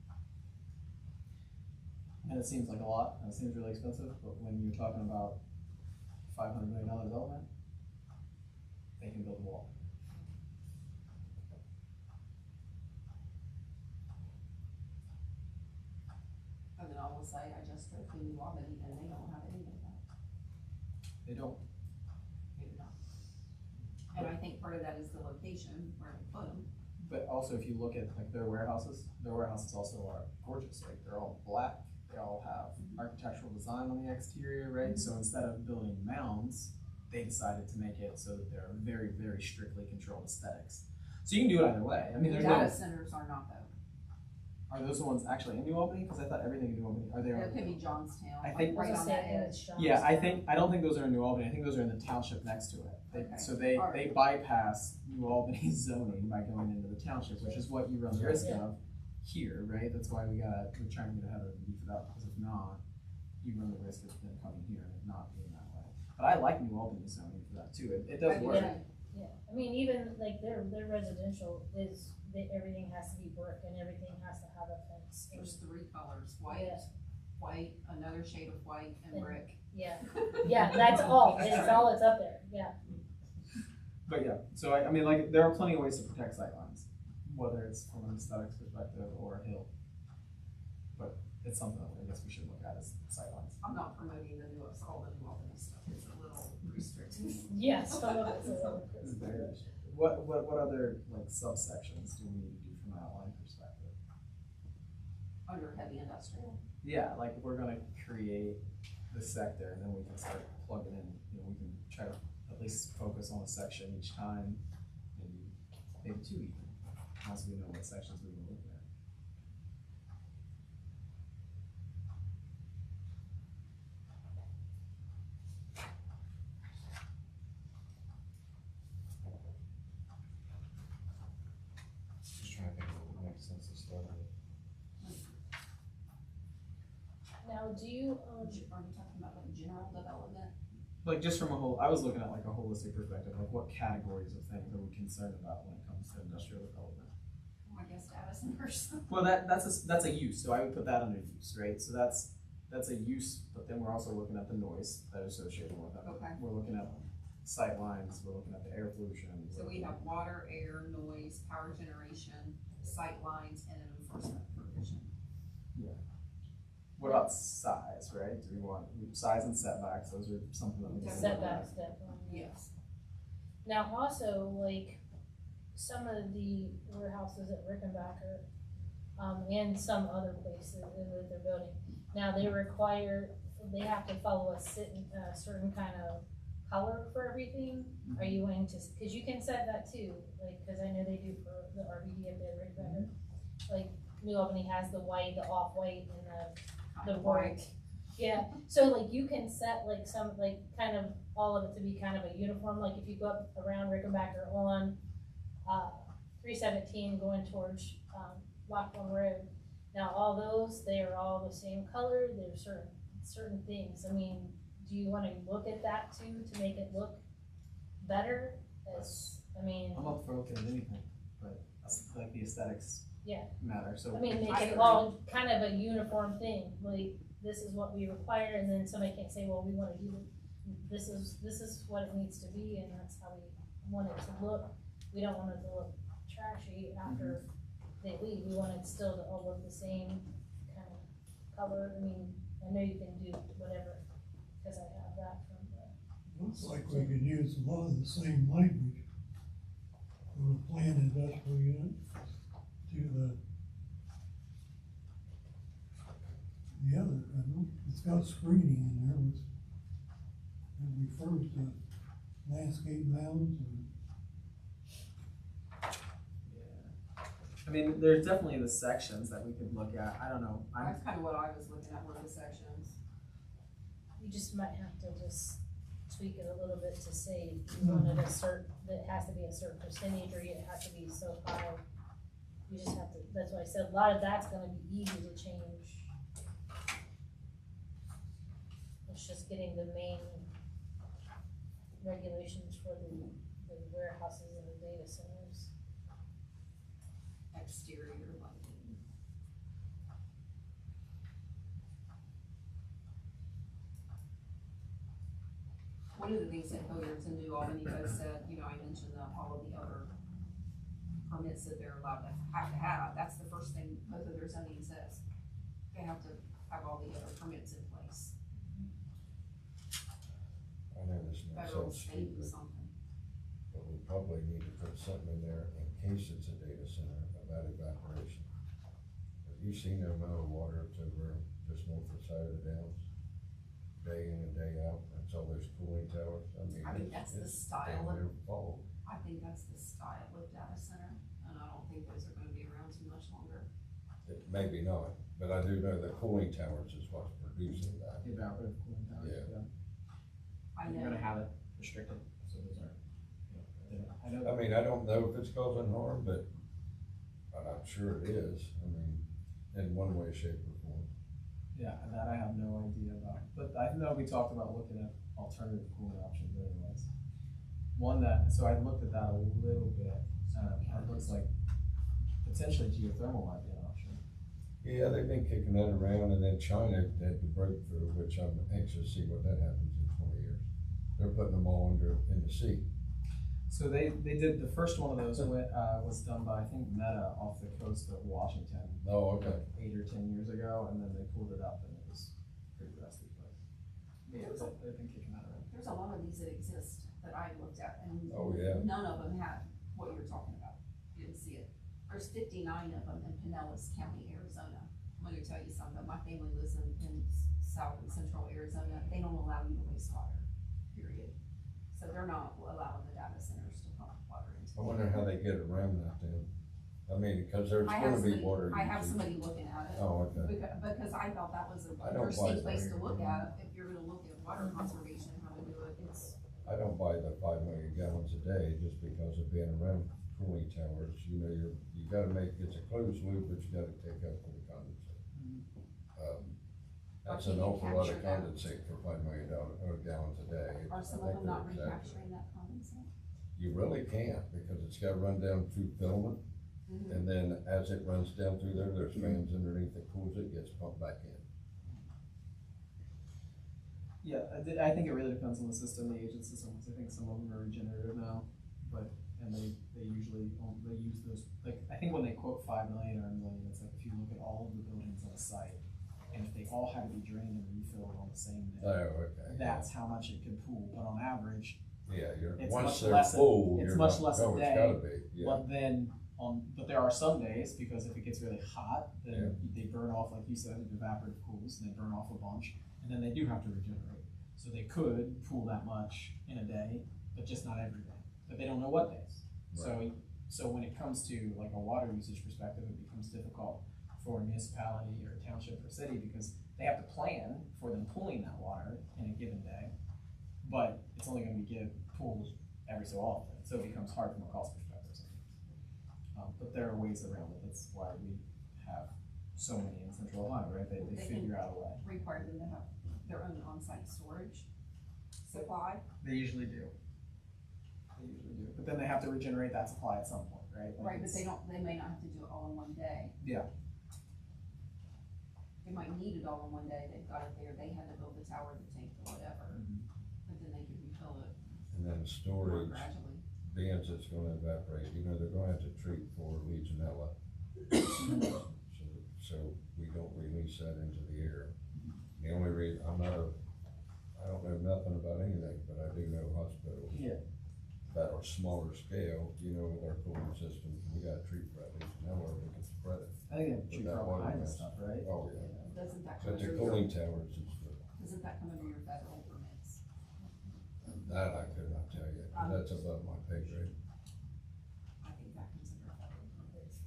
And it seems like a lot, and it seems really expensive, but when you're talking about $500 million development, they can build a wall. And then I will say, I just drove through New Albany and they don't have any of that. They don't. They do not. And I think part of that is the location where they put them. But also, if you look at like their warehouses also are gorgeous. Like they're all black. They all have architectural design on the exterior, right? So instead of building mounds, they decided to make it so that they're very, very strictly controlled aesthetics. So you can do it either way. I mean, there's Data no. centers are not though. Are those the ones actually in New Albany? Because I thought everything in New Albany are there. It could be Johnstown, I like think- right on that edge. Yeah, I don't think those are in New Albany. I think those are in the township next to it. Okay. So they Alright. bypass New Albany's zoning by going into the township, which is what you run the risk of here, right? That's why we're trying to get ahead of it and beef it up, because if not, you run the risk of them coming here and it not being that way. But I like New Albany's zoning for that too. It does work. Yeah, I mean, even like their residential is everything has to be brick and everything has to have a fence. And- There's 3 colors, white, Yeah. white, another shade of white, and And- brick. Yeah, yeah, that's all, it's all that's up there, yeah. But yeah, so I mean, like, there are plenty of ways to protect sightlines, whether it's from an aesthetics perspective or a hill. But it's something that I guess we should look at as sightlines. I'm not promoting the new all the new stuff, it's a little restrictive. Yeah, some of it's a little It's crazy. very restrictive. What other, like, subsections do we need to do from an outline perspective? Under heavy industrial. Yeah, like, if we're gonna create the sector, and then we can start plugging in, you know, we can try to at least focus on a section each time, maybe 2 even, once we know what sections we're gonna look at. Just trying to think of what makes sense to start with. Now, do you, Are you talking about like general development? Like, just from I was looking at like a holistic perspective, like what categories of things are we concerned about when it comes to industrial development? I guess data centers. Well, that's a use, so I would put that under use, right? So that's a use, but then we're also looking at the noise that is associated with it. Okay. We're looking at sight lines, we're looking at the air pollution. So we have water, air, noise, power generation, sight lines, and an enforcement provision. What about size, right? Do we want size and setbacks? Those are something that we can. setbacks definitely? Yes. Now, also, like, some of the warehouses at Rickenbacker, and some other places that they're building, now they have to follow a certain kind of color for everything. Are you willing to, cause you can set that too, like, cause I know they do for the RVD up there at Rickenbacker. Like, New Albany has the white, the off-white, and the white. Yeah, so like you can set like some, like kind of all of it to be kind of a uniform, like if you go up around Rickenbacker on 317 going towards Lockwood Road. Now all those, they are all the same color, there's certain things. I mean, do you wanna look at that too, to make it look better? I'm up for looking at anything, but like the aesthetics. Yeah. Matter, so. I mean, make I it agree. all kind of a uniform thing, like, this is what we require, and then somebody can't say, well, we wanna do, this is what it needs to be, and that's how we want it to look. We don't want it to look trashy after they leave, we want it still to all look the same kind of color. I mean, I know you can do whatever, cause I have that from the. Looks like we could use a lot of the same language from the planned industrial unit to the other, I know, it's got screening in there, which it refers to landscape mounds or. I mean, there's definitely the sections that we could look at, I don't know, That's kind of what I was looking at, were the sections. You just might have to just tweak it a little bit to say if you wanted a certain, that it has to be a certain percentage, or it has to be so high. You just have to, that's why I said, a lot of that's gonna be easy to change. It's just getting the main regulations for the warehouses and the data centers. Exterior lighting. One of the things that Hilliard's and New Albany both said, you know, I mentioned all of the other permits that they're allowed to have, that's the first thing both of their zoning says. They have to have all the other permits in place, I know this may federal, sound state, stupid, something. but we probably need to put something in there in case it's a data center about evaporation. Have you seen them amount of water that's over just north of the side of the downs? Day in and day out, that's all those cooling towers, I mean. I think that's the it's style damn of, near full. I think that's the style of data center, and I don't think those are gonna be around too much longer. It maybe not, but I do know that cooling towers is what's producing that. The evaporative cooling towers, Yeah. I You're know, gonna have it restricted, so those aren't, you know, I know. I mean, I don't know if it's causing harm, but I'm sure it is, I mean, in one way, shape, or form. Yeah, that I have no idea about, but I know we talked about looking at alternative cooling options anyways. One that, so I looked at that a little bit, it looks like potentially geothermal might be an option. Yeah, they've been kicking that around, and then China had the breakthrough, which I'm anxious to see what that happens in 20 years. They're putting them all in the sea. So they did, the first one of those was done by, I think, Meta off the coast of Washington. Oh, okay. Like 8 or 10 years ago, and then they pulled it up and it was pretty rusty, but yeah, they've been kicking that around. There's a lot of these that exist that I looked at, and Oh, yeah. none of them had what you're talking about. You didn't see it. There's 59 of them in Pinellas County, Arizona. I'm gonna tell you something, my family lives in south and central Arizona, they don't allow you to waste water, period. So they're not allowing the data centers to pump water into. I wonder how they get around that then. I mean, because there's I gonna have be somebody- water. I have usage. somebody looking at it. Oh, okay. Because I thought that was a I don't interesting buy place that. to look at, if you're gonna look at water conservation, how to do it, it's, I don't buy the 5 million gallons a day just because of being around cooling towers. You know, you gotta make, it's a closed loop, but you gotta take up for the condensate. That's an awful lot of Capture that. condensate for $5 million gallons a day. are some I of think them not they're exaggerating. recapturing that condensate? You really can't, because it's gotta run down through filament, and then as it runs down through there, there's fans underneath that cools it, gets pumped back in. Yeah, I think it really depends on the system, the agent systems. I think some of them are regenerative now, and they usually, they use those, like, I think when they quote 5 million or 1 million, it's like if you look at all of the buildings on a site, and if they all had to be drained and refilled on the same Oh, day, okay. that's how much it could pool, but on average, Yeah, it's once much they're less a- full, it's you're much not, less a no, it's day, gotta be, yeah. but then but there are some days, because if it gets really hot, then they burn off, like you said, it evaporative cools, and they burn off a bunch, and then they do have to regenerate. So they could pool that much in a day, but just not every day, but they don't know what days. So when it comes to like a water usage perspective, it becomes difficult for a municipality or a township or city, because they have to plan for them pulling that water in a given day, but it's only gonna be pulled every so often, so it becomes hard from a cost perspective. But there are ways around it. That's why we have so many in Central Ohio, right? They They figure out a way. require them to have their own on-site storage supply. They usually do. But then they have to regenerate that supply at some point, right? Like Right, but it's- they may not have to do it all in one day. Yeah. They might need it all in one day, they've got it there, they had to build the tower, the tank, or whatever, but then they could refill it And then more storage, gradually. being it's gonna evaporate, you know, they're gonna have to treat for Legionella. So we don't release that into the air. The only reason, I don't know nothing about anything, but I do know hospitals. Yeah. That are smaller scale, you know, with our cooling systems, we gotta treat for that Legionella, or we can spread it. I think they have to treat With for that all water kinds of mess. stuff, right? Oh, yeah. Doesn't that come But the under cooling your, towers is the, doesn't that come under your federal permits? that I could not tell you, 'cause that's above my pay grade. I think that comes under federal permits.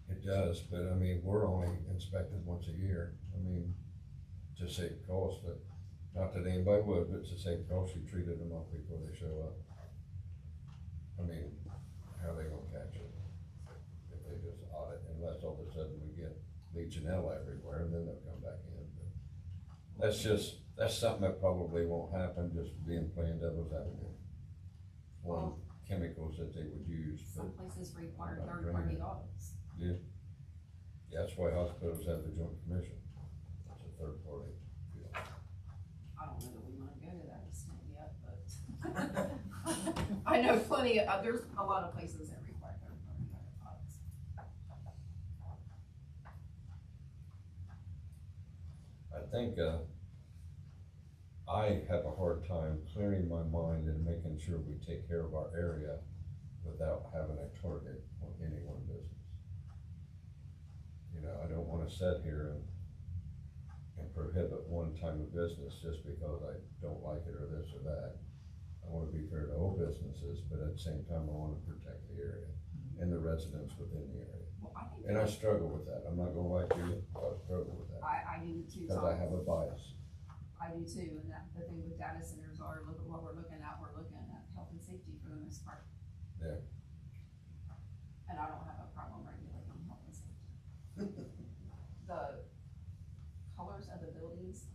It does, but I mean, we're only inspected once a year. I mean, to save costs, but not that anybody would, but to save costs, you treated them up before they show up. I mean, how are they gonna catch it? If they just audit, unless all of a sudden we get Legionella everywhere, and then they'll come back in. But that's something that probably won't happen, just being plain devil's advocate. One, chemicals that they would use, but Some places require Not third-party draining. audits. yeah, that's why hospitals have the joint commission. It's a third party deal. I don't know that we wanna go to that extent yet, but I know plenty of, there's a lot of places that require third-party audits. I think, I have a hard time clearing my mind and making sure we take care of our area without having a target on any one business. You know, I don't wanna sit here and prohibit one type of business just because I don't like it or this or that. I wanna be fair to all businesses, but at the same time, I wanna protect the area and the residents within the area. Well, I think. And I struggle with that, I'm not gonna lie to you, I struggle with that, I do too, because I have a bias. I do too, and that, the thing with data centers are, look at what we're looking at health and safety for the most part. Yeah. And I don't have a problem regulating health and safety. The colors of the buildings,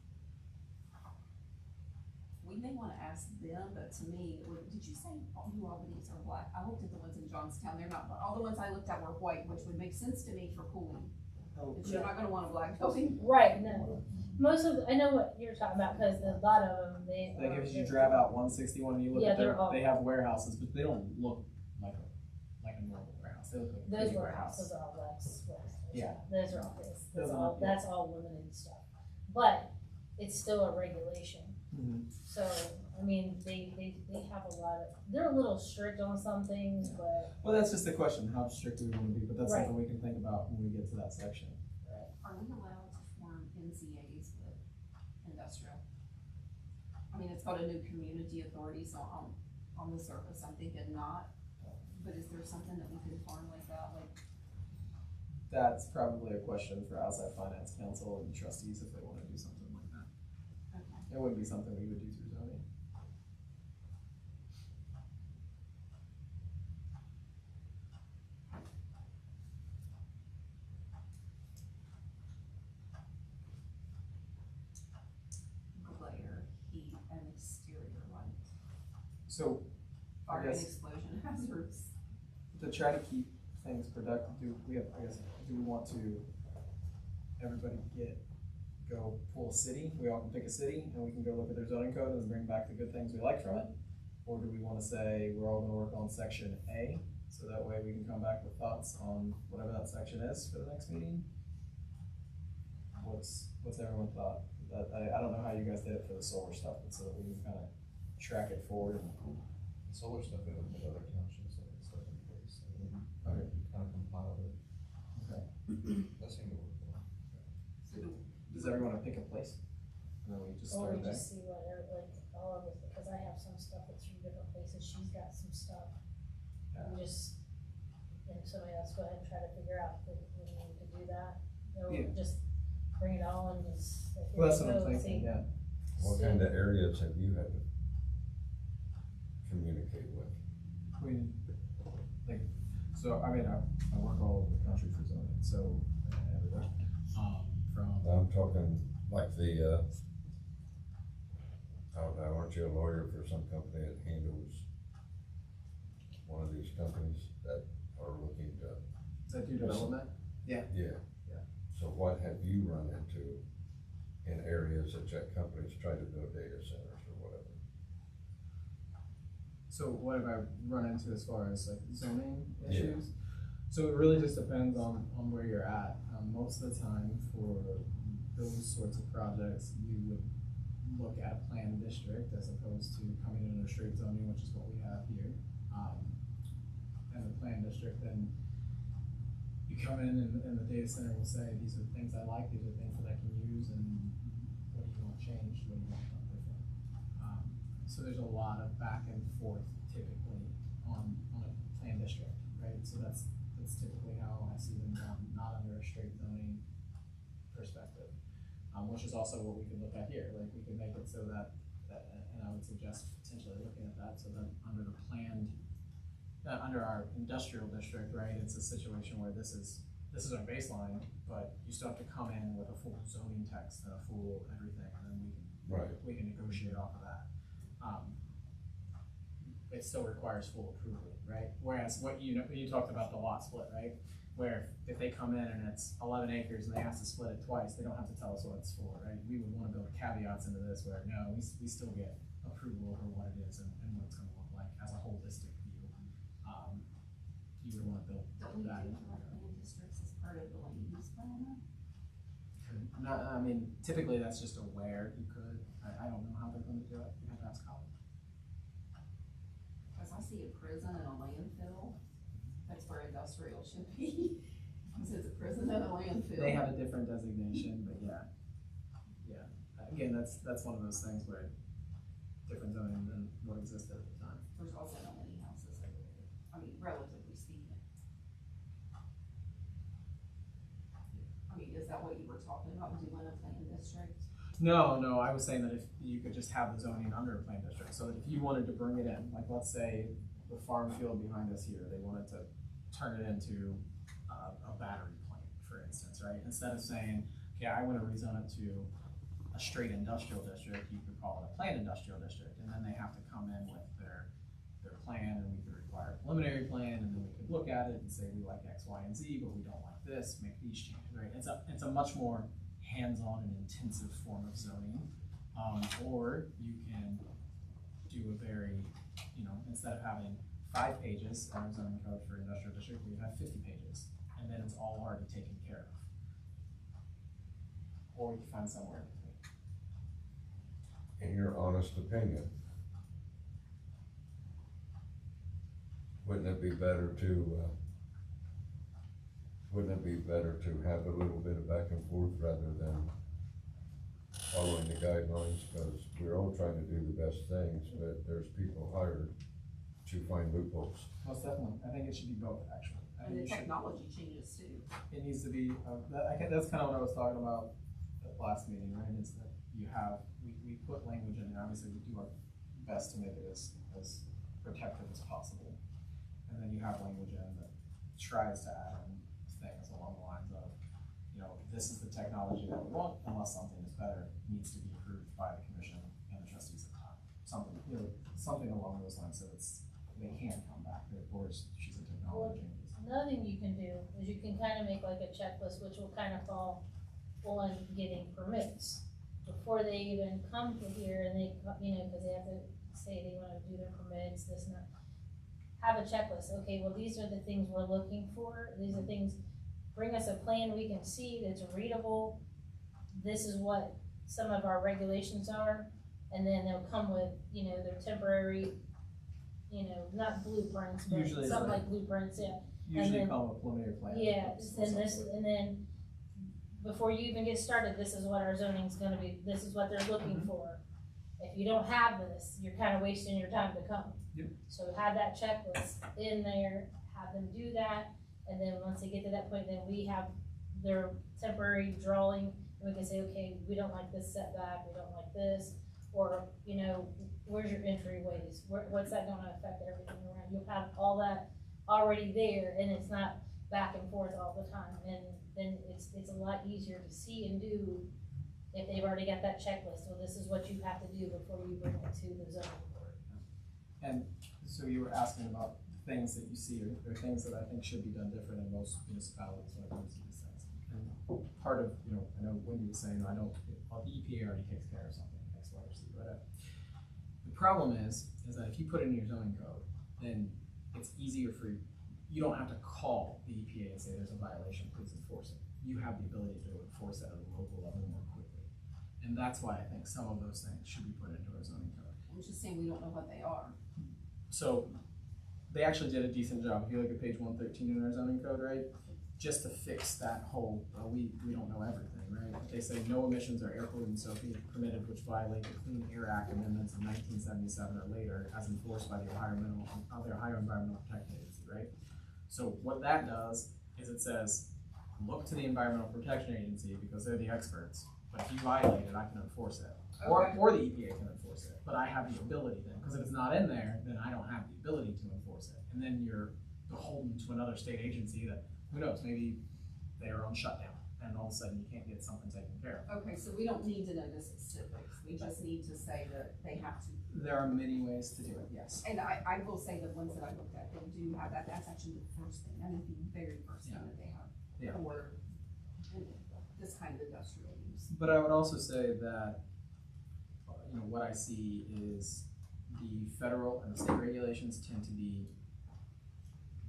we may wanna ask them, but to me, do did you say New Albany's are black? I looked at the ones in Johnstown, they're not, all the ones I looked at were white, which would make sense to me for cooling. Oh, But you're not gonna want a black building. Right, no. Most of, I know what you're talking about, cause a lot of them, they. Like if you drive out 161 and you look Yeah, at their, they're all- they have warehouses, but they don't look like a normal warehouse. They look like a Those pretty warehouses are all wax. Yeah. Those are all this, Those are- yeah. that's all limited stuff, but it's still a regulation. Mhm. So, I mean, they have a lot of, they're a little strict on some things, but, Well, that's just the question, how strict do we want to be, but that's Right. something we can think about when we get to that section. Are we allowed to form NCAs with industrial? I mean, it's got a new community authority, so on the surface, I'm thinking not, but is there something that we can form like that, like? That's probably a question for outside finance council and trustees if they want to do something like that. Okay. It wouldn't be something we would do through zoning. Glare, heat, and exterior light, So fire and guess- explosion hazards. to try to keep things productive, do we have, I guess, do we want to, everybody go pull a city, we all can pick a city, and we can go look at their zoning code and bring back the good things we like from it? Or do we wanna say, we're all gonna work on section A, so that way we can come back with thoughts on whatever that section is for the next meeting? What's everyone's thought? I don't know how you guys did it for the solar stuff, but so that we can kinda track it forward and. Solar stuff we looked at other townships and stuff in place, and I kind of compiled it. Okay. That seemed to work well. Does everyone wanna pick a place? And then we just or start we there? just see what, like, all of it, because I have some stuff that's from different places, she's got some stuff. And just, and somebody else go ahead and try to figure out if we need to do that, or Yeah. just bring it all and just. like, Well, that's what I'm go and thinking, see. yeah. What kind of areas have you had to communicate with? I mean, like, so, I mean, I work all over the country for zoning, so, everywhere, from, I'm talking like the, I don't know, aren't you a lawyer for some company that handles one of these companies that are looking to? that do development, Yeah. Yeah. So what have you run into in areas that companies try to build data centers or whatever? so what have I run into as far as like zoning Yeah. issues? So it really just depends on where you're at, most of the time for those sorts of projects, you would look at a planned district as opposed to coming in under straight zoning, which is what we have here. And the planned district, then you come in and the data center will say, these are things I like, these are things that I can use, and what do you want changed, what do you want done different? So there's a lot of back and forth typically on a planned district, right? So that's typically how I see them done, not under a straight zoning perspective. Which is also what we could look at here, like we could make it so that, and I would suggest potentially looking at that, so that under the planned, under our industrial district, right, it's a situation where this is our baseline, but you still have to come in with a full zoning text and a full everything, and then Right. we can negotiate off of that. It still requires full approval, right? Whereas what you talked about the lot split, right? Where if they come in and it's 11 acres and they have to split it twice, they don't have to tell us what it's for, right? We would wanna build caveats into this where, no, we still get approval over what it is and what it's gonna look like as a holistic view. You would wanna build Don't we do that. like land districts as part of the land use plan though? Not, I mean, typically that's just a where you could, I don't know how they're gonna do it, you have to ask Colin. Cause I see a prison and a landfill, that's where industrial should be. Cause it's a prison and a landfill. They have a different designation, but yeah. Again, that's one of those things where different zoning than what existed at the time. There's also not many houses over there, I mean, relatively speaking. I mean, is that what you were talking about, doing a planned district? No, I was saying that if you could just have the zoning under a planned district, so that if you wanted to bring it in, like let's say the farm field behind us here, they wanted to turn it into a battery plant, for instance, right? Instead of saying, okay, I wanna rezone it to a straight industrial district, you could call it a planned industrial district, and then they have to come in with their preliminary plan, and then we could look at it and say we like X, Y, and Z, but we don't like this, make these changes, right? It's a much more hands-on and intensive form of zoning. Or you can do a very, instead of having 5 pages on zoning code for industrial district, we have 50 pages, and then it's all already taken care of. Or we can find somewhere in between. In your honest opinion, wouldn't it be better to have a little bit of back and forth rather than following the guidelines? Because we're all trying to do the best things, but there's people hired to find loopholes. Most definitely, I think it should be both, actually. I And think the technology changes too. it needs to be, that's kind of what I was talking about at the last meeting, right? Is that we put language in there, obviously we do our best to make it as protective as possible. And then you have language in that tries to add in things along the lines of, this is the technology that we want, unless something is better, needs to be approved by the commission and the trustees at the time. Something along those lines, so they can come back, or she's a technology. Another thing you can do is you can kind of make like a checklist, which will kind of fall on getting permits before they even come to here, and they, because they have to say they want to do their permits, this and that. Have a checklist. Okay, well, these are the things we're looking for. These are things. Bring us a plan we can see that's readable. This is what some of our regulations are, and then they'll come with their temporary, not blueprints, but Usually it's something like- like blueprints, yeah. Usually then- call a preliminary plan. Yeah, or and this, something. and then before you even get started, this is what our zoning's gonna be, this is what they're looking for. If you don't have this, you're kinda wasting your time to come. Yep. So have that checklist in there, have them do that, and then once they get to that point, then we have their temporary drawing, and we can say, okay, we don't like this setback, we don't like this, or, where's your entryways, what's that gonna affect everything around? You'll have all that already there, and it's not back and forth all the time, and then it's a lot easier to see and do if they've already got that checklist. Well, this is what you have to do before you bring it to the zoning board. And so you were asking about things that you see, or things that I think should be done different in most municipalities when it comes to these things. And part of, I know Wendy was saying, the EPA already takes care of something, X, Y, or Z, but the problem is that if you put it in your zoning code, then it's easier for you don't have to call the EPA and say there's a violation, please enforce it. You have the ability to enforce it at a local level more quickly. And that's why I think some of those things should be put into our zoning code. I'm just saying we don't know what they are. So they actually did a decent job. If you look at page 113 in our zoning code, right? Just to fix that whole, we don't know everything, right? They say no emissions or air pollutants shall be permitted which violate the Clean Air Act amendments of 1977 or later as enforced by the Ohio Environmental Protection Agency, right? So what that does is it says, look to the Environmental Protection Agency because they're the experts. But if you violate it, I can enforce it. Or the EPA can enforce it. But I have the ability then, because if it's not in there, then I don't have the ability to enforce it. And then you're beholden to another state agency that, who knows, maybe they are on shutdown and all of a sudden you can't get something taken care of. Okay, so we don't need to know the specifics. We just need to say that they have to. There are many ways to do it, yes. And I will say the ones that I looked at, they do have that. That's actually the first thing. That is the very first thing that they have. Yeah. For this kind of industrial use. But I would also say that, what I see is the federal and the state regulations tend to be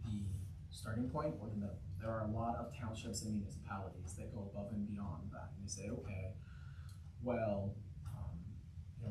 the starting point or the middle. There are a lot of townships and municipalities that go above and beyond that. And they say, okay, well,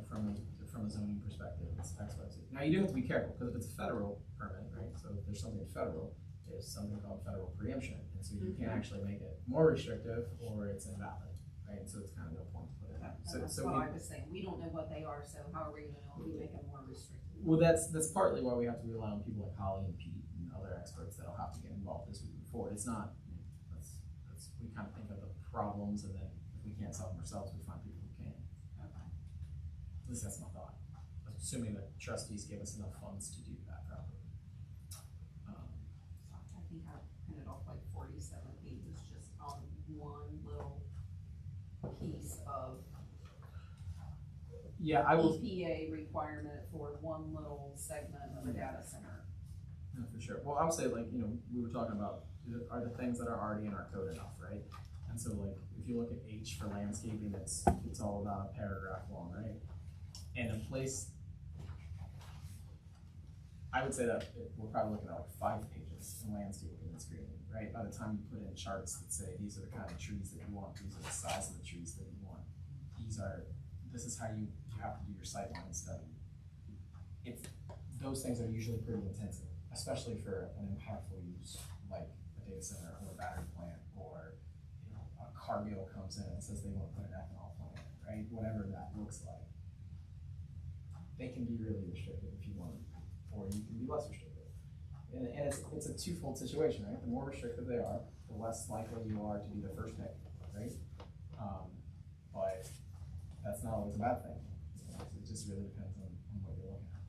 from a zoning perspective, it's X, Y, Z. Now you do have to be careful because if it's a federal permit, right? So if there's something federal, there's something called federal preemption. And so you can actually make it more restrictive or it's invalid, right? So it's kind of no point to put it in. That's what I was saying. We don't know what they are, so how are we gonna know if we make them more restrictive? Well, that's partly why we have to rely on people like Holly and Pete and other experts that'll have to get involved as we move forward. It's not, we kind of think of the problems and then if we can't solve them ourselves, we find people who can. Okay. At least that's my thought. Assuming that trustees give us enough funds to do that properly. I think I printed off like 47 pages just on one little piece of Yeah, I will. EPA requirement for one little segment of a data center. No, for sure. Well, I would say like, you know, we were talking about, are the things that are already in our code enough, right? And so like, if you look at H for landscaping, it's all about a paragraph long, right? And in place, I would say that we're probably looking at like 5 pages in landscaping and screening, right? By the time you put in charts that say, these are the kind of trees that you want, these are the size of the trees that you want, this is how you have to do your sightline study. Those things are usually pretty intensive, especially for an impactful use like a data center or a battery plant, or you know, a Cargill comes in and says they want to put an ethanol plant, right? Whatever that looks like. They can be really restrictive if you want, or you can be less restrictive. And it's a twofold situation, right? The more restrictive they are, the less likely you are to be the first pick, right? But that's not always a bad thing. It just really depends on what you're looking at.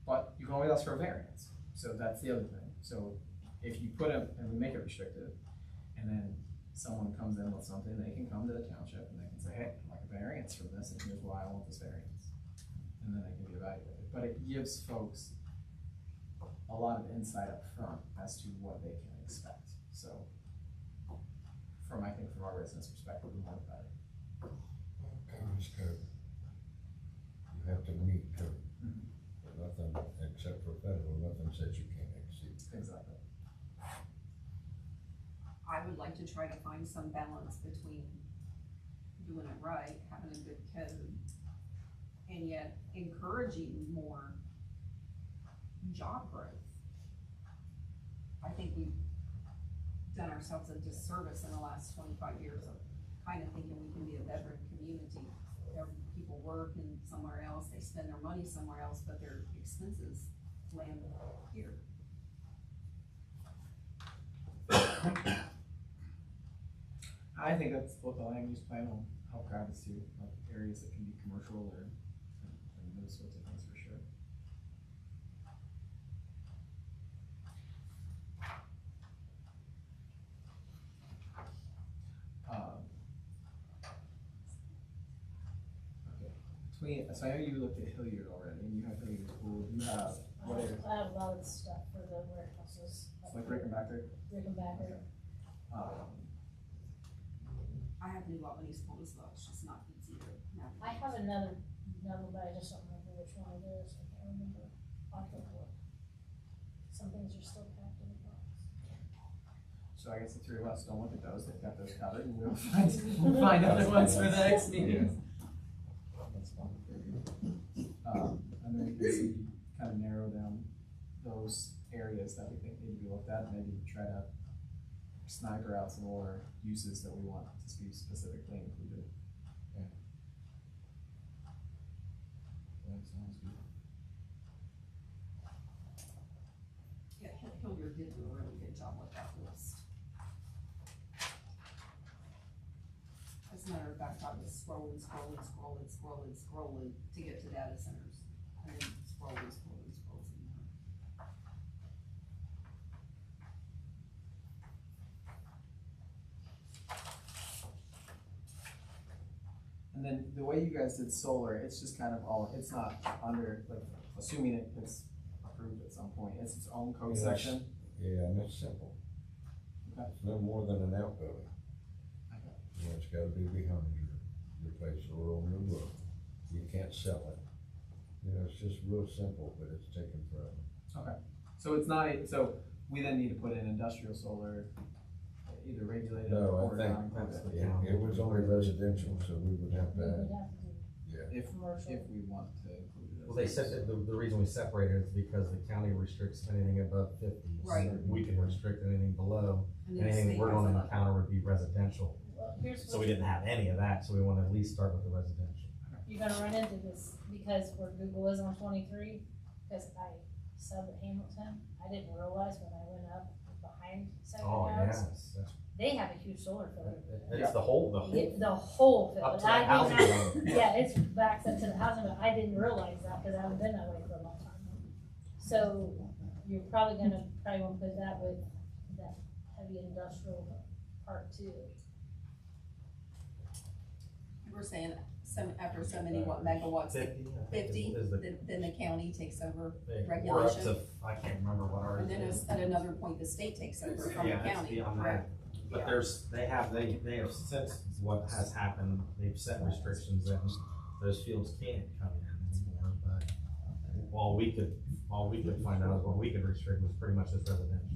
But you can always ask for a variance. So that's the other thing. So if you put it, and we make it restrictive, and then someone comes in with something, they can come to the township and they can say, hey, I'd like a variance from this, and here's why I want this variance. And then they can be evaluated. But it gives folks a lot of insight up front as to what they can expect. So I think from our residents' perspective, we want that. Code is code. You have to meet code. Nothing, except for federal, nothing says you can't exceed. Exactly. I would like to try to find some balance between doing it right, having a good code, and yet encouraging more job growth. I think we've done ourselves a disservice in the last 25 years of kind of thinking we can be a veteran community. People work in somewhere else, they spend their money somewhere else, but their expenses land here. I think that's what the land use plan will help guide us to, like areas that can be commercial or and those sorts of things for sure. Okay. So I know you looked at Hilliard already, and you have Hilliard School. You have what is? I have a lot of stuff for the warehouses. It's like Rickenbacker. Rickenbacker. I have New Albany School as well, it's just not easy to navigate. I have another, but I just don't remember which one it is. I can't remember. I'll have to look. Some things are still packed in the box. So I guess the three of us don't look at those. They've got those covered, and we'll find other ones for the next meeting. That's fine. And then we can see, kind of narrow down those areas that we think need to be looked at, and maybe try to sniper out some more uses that we want to be specifically included. That sounds good. Yeah, Hilliard did do a really good job with that list. As a matter of fact, I was scrolling to get to data centers, and then scrolling. And then the way you guys did solar, it's just kind of all, it's not under, like, assuming it gets approved at some point, it's its own code Yes. section. Yeah, and it's simple. Okay. It's no more than an outbuilding. Okay. You know, it's gotta be behind your place or on your roof. You can't sell it. You know, it's just real simple, but it's taken forever. Okay, so it's not, so we then need to put in industrial solar, either regulated No, or I think non-regulated. it was only residential, so we would have We to, would have to do yeah. If commercial. we want to include it. as Well, they said that the reason we separated is because the county restricts anything above 50. Right. So we can restrict anything below. And then the Anything state we're has going to 11. encounter would be residential. Well, here's So what we didn't have any of that, so we want to at least start with the residential. you're gonna run into this, because where Google is on 23, because I subbed at Hamilton, I didn't realize when I went up behind Oh, Second House, yes. That's, they have a huge solar field. it's the whole, The whole field. up to And I the housing did zone. not- Yeah, it's backed up to the housing, but I didn't realize that, because I haven't been that way for a long time. So you're probably want to put that with that heavy industrial part too. You were saying after so many, what, megawatts, 50, I think 50, is the. then the county takes over We're up regulation. to, I can't remember what ours And then is. at another point, the state takes over from the Yeah, it's county, beyond that. correct? But Yeah. they have since what has happened, they've set restrictions that those fields can't come in anymore, but all we could find out is what we could restrict was pretty much just residential.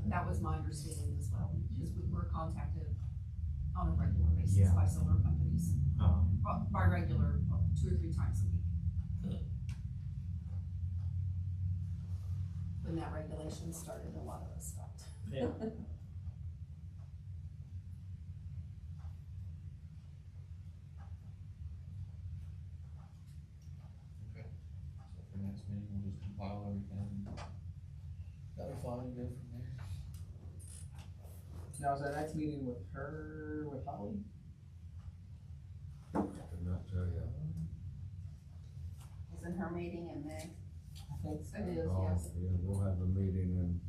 That was my understanding as well, because we were contacted on a regular basis Yeah. by solar companies. Well, by regular, 2 or 3 times a week. When that regulation started, a lot of us stopped. Yeah. Okay. So for next meeting, we'll just compile everything. That'll be fine, and go from there. Now, is our next meeting with her, with Holly? I could not tell you. Isn't her meeting in May? I think so. It is, Oh, yes. yeah, we'll have a meeting and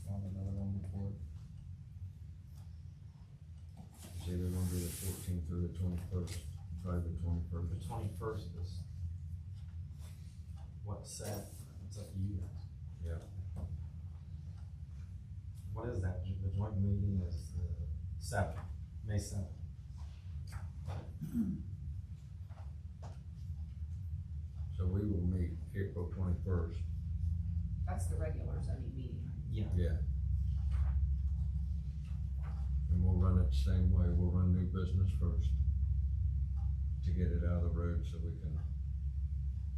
Found another one before. it's either gonna be the 14th or the 21st, probably the 21st. The 21st is what's set, it's up to you guys. Yeah. What is that? The joint meeting is the 7th, May 7th. So we will meet April 21st. That's the regular zoning meeting. Yeah. Yeah. And we'll run it the same way, we'll run new business first to get it out of the road so we can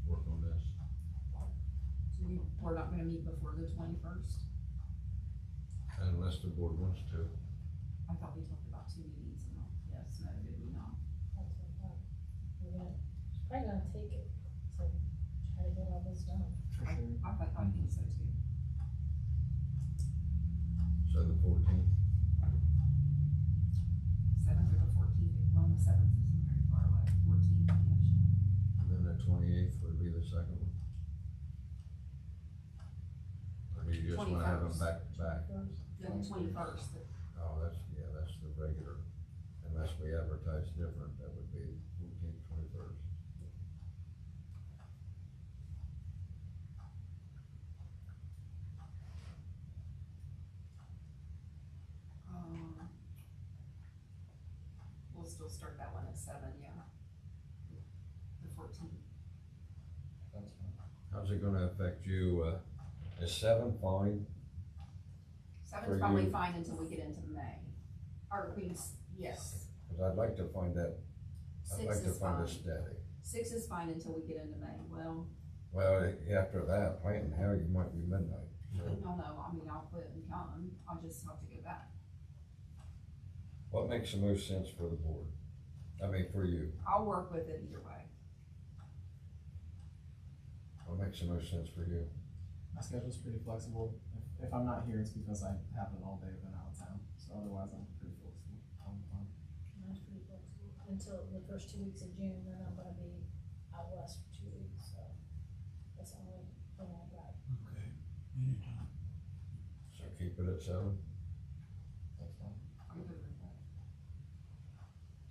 work on this. So we're not gonna meet before the 21st? Unless the board wants to. I thought we talked about 2 meetings, and yes, no, did we not? That's what I thought. It's probably gonna take it to try to get all this done. For sure. I think so too. So the 14th. 7th or the 14th, well, the 7th isn't very far away, 14th, yes. And then the 28th would be the second one. Or do you just wanna have them 21st. back to back? Then the 21st, Oh, that's the regular, unless we advertise different, that would be 14th, 21st. we'll still start that one at 7, yeah. The 14th. That's fine. How's it gonna affect you, is 7 fine? 7's For probably you. fine until we get into May. Or, yes. Cause I'd like to find that, I'd 6 like to is find fine. it steady. 6 is fine until we get into May. Well, Well, after that, planting hell, you might be midnight, so. no, I mean, I'll quit and come. I'll just have to go back. What makes the most sense for the board? I mean, for you, I'll work with it either way. what makes the most sense for you? My schedule's pretty flexible. If I'm not here, it's because I have an all day event out of town, so otherwise I'm pretty flexible. Mine's pretty flexible until the first 2 weeks of June, then I'm gonna be out west for 2 weeks, so that's the only thing I got. Okay, anytime. So keep it at 7? That's fine. I'm good with that.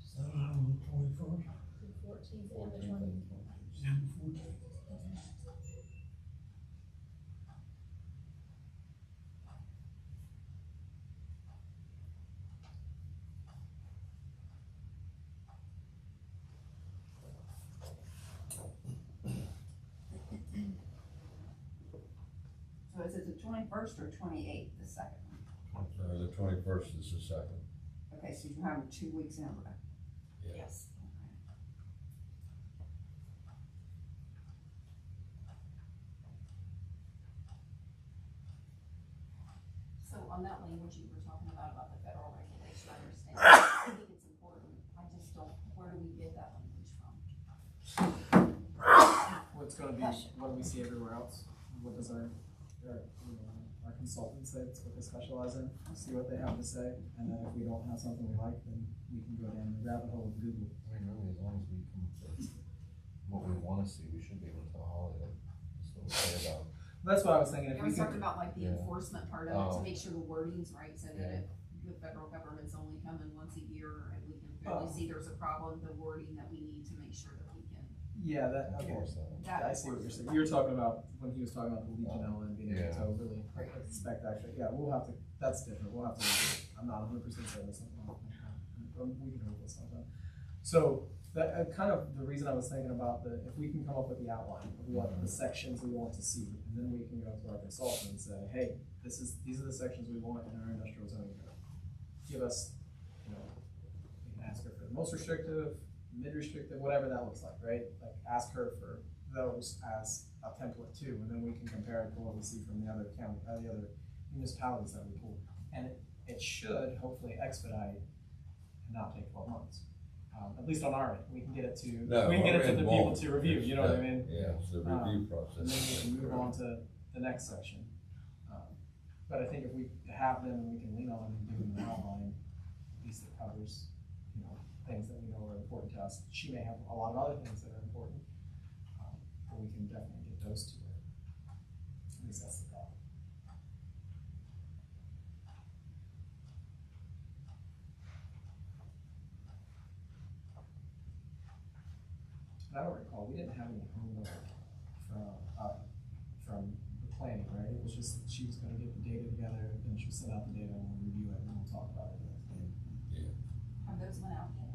7 on the 21st, The 14th and the 14th 20th. and the 14th. So is it the 21st or 28th, the second one? The 21st is the second. Okay, so you have 2 weeks in a row. Yeah. Yes. So on that language you were talking about the federal regulation, I understand. I think it's important. I just don't, where do we get that language from? What's gonna be, what do we see everywhere else? What does our consultants say, it's what they specialize in, see what they have to say, and then if we don't have something we like, then we can go down the rabbit hole of Google. I mean, really, as long as we come up with what we wanna see, we should be able to tell Holly, like, just what we say about. That's what I was thinking, if I we was talking could, about like the Yeah. enforcement part of it, to Oh. make sure the wording's right, so that Yeah. if the federal government's only coming once a year, and we can really see there's a problem, the wording that we need to make sure that we can. Yeah, that, okay. Enforce that. That I see what you're saying. You were talking about, when he was talking about the Legionella and being able Yeah. to really inspect actually, yeah, we'll have to, that's different, we'll have to, I'm not 100% certain it's something like that. We can hold this sometime. So, that, kind of the reason I was thinking about the, if we can come up with the outline of what the sections we want to see, and then we can go to our consultant and say, hey, these are the sections we want in our industrial zoning code. Give us, you know, we can ask her for the most restrictive, mid-restrictive, whatever that looks like, right? Like, ask her for those as a template too, and then we can compare it to what we see from the other county, the other municipalities that we pull. And it should hopefully expedite and not take 12 months. At least on our end, we can get it to, No, we can get it to it the people won't. to review, you know what I mean? Yeah, it's the review And then process. we can move on to the next section. But I think if we have them and we can lean on them and give them an outline, at least it covers, you know, things that we know are important to us. She may have a lot of other things that are important, but we can definitely get those to her. At least that's the thought. And I don't recall, we didn't have any homework from the planning, right? It was just, she was gonna get the data together, and she'll send out the data, and we'll review it, and we'll talk about it. Have those went out yet?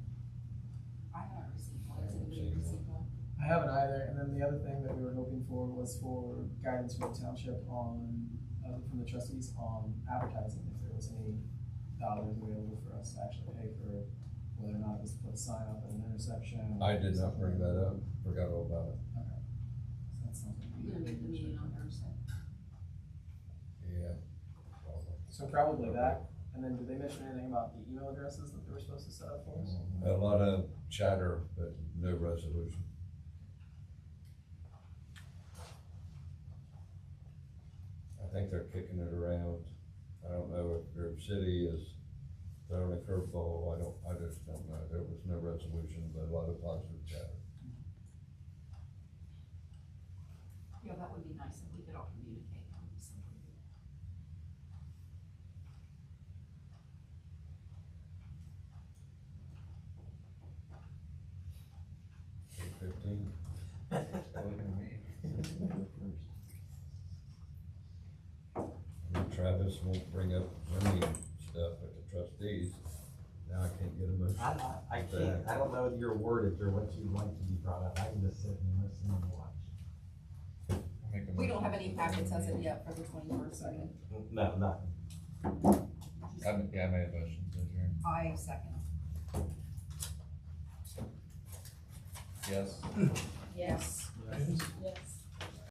I haven't received one, has I haven't anybody seen received one? I haven't either, and then the other thing that we were hoping for was for guidance from the township on, from the trustees on advertising, if there was any dollars available for us to actually pay for whether or not it was to put a sign up at an intersection. I did not bring that up, forgot all about it. Okay. So that's something. We're gonna make the meeting on Thursday. Yeah. probably. So probably that, and then did they mention anything about the email addresses that they were supposed to set up for us? A lot of chatter, but no resolution. I think they're kicking it around. I don't know if their city is throwing a curveball. I just don't know. There was no resolution, but a lot of positive chatter. Yeah, that would be nice if we could all communicate on something. 8:15. Travis won't bring up zoning stuff with the trustees. Now I can't get a motion. I can't, I don't know your wordage or what you'd like to be brought up, I can just sit and listen and watch. We don't have any packets as of yet for the 21st, second. No, nothing. I made a motion to adjourn. I second. Yes. Yes, Yes. yes.